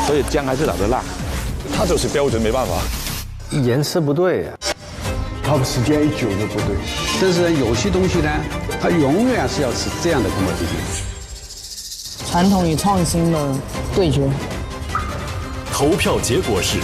Speaker 16: 所以姜还是打得辣。
Speaker 14: 它就是标准，没办法。
Speaker 13: 颜色不对呀，
Speaker 9: 泡的时间一久就不对。但是有些东西呢，它永远是要吃这样的宫保鸡丁。
Speaker 24: 传统与创新的对决。
Speaker 15: 投票结果是。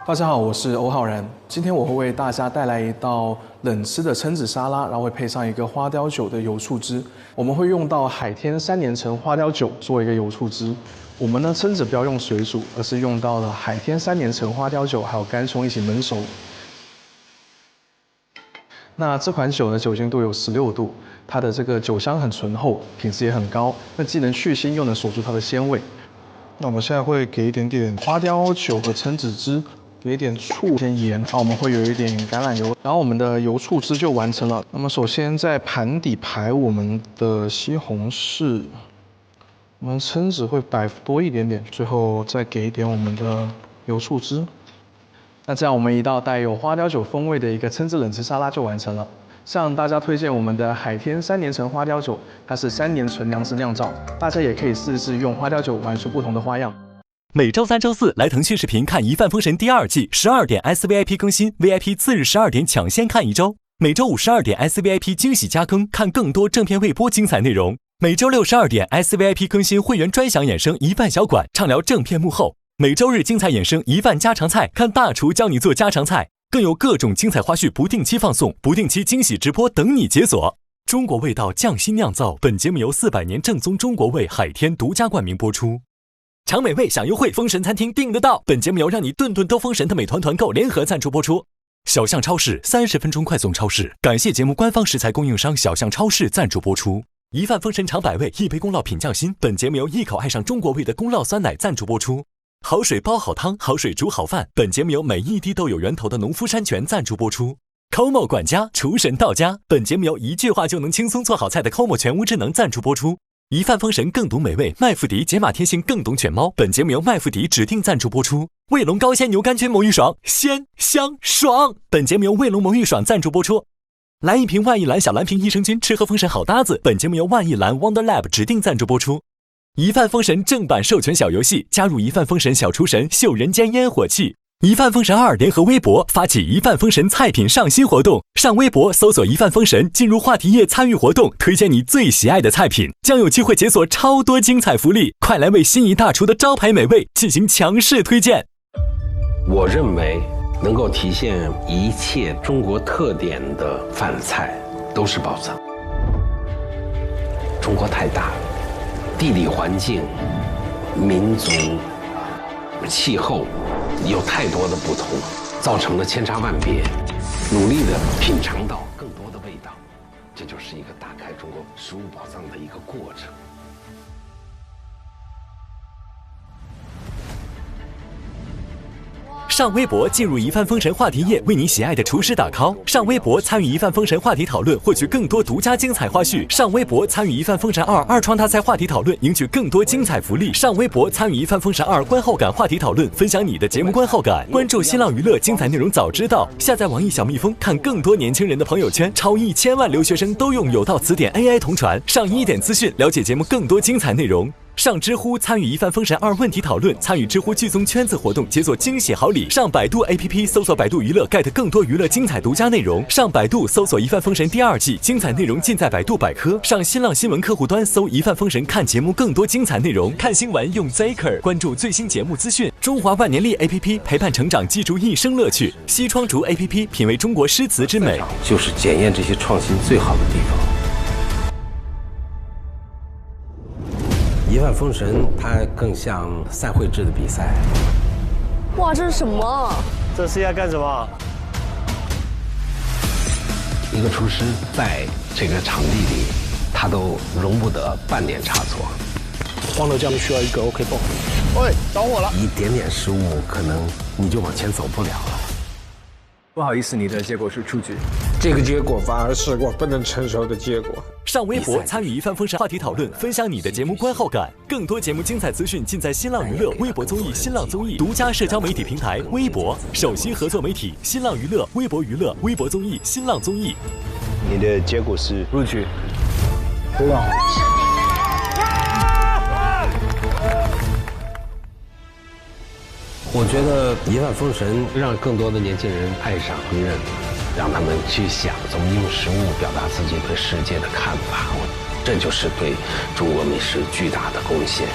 Speaker 4: 大家好，我是欧浩然。今天我会为大家带来一道冷吃的蛏子沙拉，然后会配上一个花雕酒的油醋汁。我们会用到海天3年陈花雕酒做一个油醋汁。我们呢蛏子不要用水煮，而是用到了海天3年陈花雕酒还有干葱一起焖熟。那这款酒呢酒精度有16度，它的这个酒香很醇厚，品质也很高。那既能去腥又能锁住它的鲜味。那我们现在会给一点点花雕酒和蛏子汁。给一点醋，先盐，然后我们会有一点橄榄油，然后我们的油醋汁就完成了。那么首先在盘底排我们的西红柿，我们蛏子会摆多一点点，最后再给一点我们的油醋汁。那这样我们一道带有花雕酒风味的一个蛏子冷吃沙拉就完成了。向大家推荐我们的海天3年陈花雕酒，它是3年纯粮食酿造，大家也可以试试用花雕酒玩出不同的花样。
Speaker 15: 每周3、周4来腾讯视频看《一帆风神》第2季，12点 SVIP 更新 ，VIP 次日12点抢先看1周。每周5 12点 SVIP 惊喜加更，看更多正片未播精彩内容。每周6 12点 SVIP 更新会员专享衍生一饭小馆，畅聊正片幕后。每周日精彩衍生一饭家常菜，看大厨教你做家常菜，更有各种精彩花絮不定期放送，不定期惊喜直播等你解锁。中国味道匠心酿造，本节目由400年正宗中国味海天独家冠名播出。尝美味享优惠，封神餐厅订得到。本节目由让你顿顿都封神的美团团购联合赞助播出。小象超市30分钟快送超市，感谢节目官方食材供应商小象超市赞助播出。一饭封神尝百味，一杯宫酪品匠心。本节目由一口爱上中国味的宫酪酸奶赞助播出。好水煲好汤，好水煮好饭。本节目由每一滴都有源头的农夫山泉赞助播出。Como 管家厨神到家，本节目由一句话就能轻松做好菜的 Como 全屋智能赞助播出。一饭封神更懂美味，麦麸迪解码天性更懂犬猫。本节目由麦麸迪指定赞助播出。卫龙高鲜牛肝菌魔芋爽，鲜香爽。本节目由卫龙魔芋爽赞助播出。来一瓶万益蓝小蓝瓶益生菌，吃喝封神好搭子。本节目由万益蓝 Wonder Lab 指定赞助播出。一饭封神正版授权小游戏，加入一饭封神小厨神，秀人间烟火气。一饭封神2联合微博发起一饭封神菜品上新活动，上微博搜索一饭封神，进入话题页参与活动，推荐你最喜爱的菜品，将有机会解锁超多精彩福利。快来为心仪大厨的招牌美味进行强势推荐。
Speaker 10: 我认为能够体现一切中国特点的饭菜都是宝藏。中国太大了，地理环境、民族、气候有太多的不同，造成了千差万别。努力的品尝到更多的味道，这就是一个打开中国食物宝藏的一个过程。
Speaker 15: 上微博进入一饭封神话题页，为你喜爱的厨师打 call。上微博参与一饭封神话题讨论，获取更多独家精彩花絮。上微博参与一饭封神2二创大赛话题讨论，赢取更多精彩福利。上微博参与一饭封神2观后感话题讨论，分享你的节目观后感。关注新浪娱乐，精彩内容早知道。下载网易小蜜蜂，看更多年轻人的朋友圈。超1000万留学生都用有道词典 AI 同传。上1点资讯，了解节目更多精彩内容。上知乎参与一饭封神2问题讨论，参与知乎剧综圈子活动，解锁惊喜好礼。上百度 APP 搜索百度娱乐 get 更多娱乐精彩独家内容。上百度搜索一饭封神第2季，精彩内容尽在百度百科。上新浪新闻客户端搜一饭封神，看节目更多精彩内容。看新闻用 Zaker， 关注最新节目资讯。中华万年历 APP 陪伴成长，记住一生乐趣。西窗竹 APP 品味中国诗词之美，
Speaker 10: 就是检验这些创新最好的地方。一饭封神，它更像赛会制的比赛。
Speaker 3: 哇，这是什么？
Speaker 12: 这是要干什么？
Speaker 10: 一个厨师在这个场地里，他都容不得半点差错。
Speaker 4: 欢乐酱需要一个 OK 泵。
Speaker 20: 喂，着火了！
Speaker 10: 一点点失误，可能你就往前走不了了。
Speaker 25: 不好意思，你的结果是出局。
Speaker 9: 这个结果反而是我不能承受的结果。
Speaker 15: 上微博参与一饭封神话题讨论，分享你的节目观后感。更多节目精彩资讯尽在新浪娱乐、微博综艺、新浪综艺独家社交媒体平台微博，首席合作媒体新浪娱乐、微博娱乐、微博综艺、新浪综艺。
Speaker 7: 你的结果是
Speaker 25: 录取。
Speaker 9: 对吧？
Speaker 10: 我觉得一饭封神让更多的年轻人爱上烹饪，让他们去想怎么用食物表达自己对世界的看法，这就是对中国美食巨大的贡献。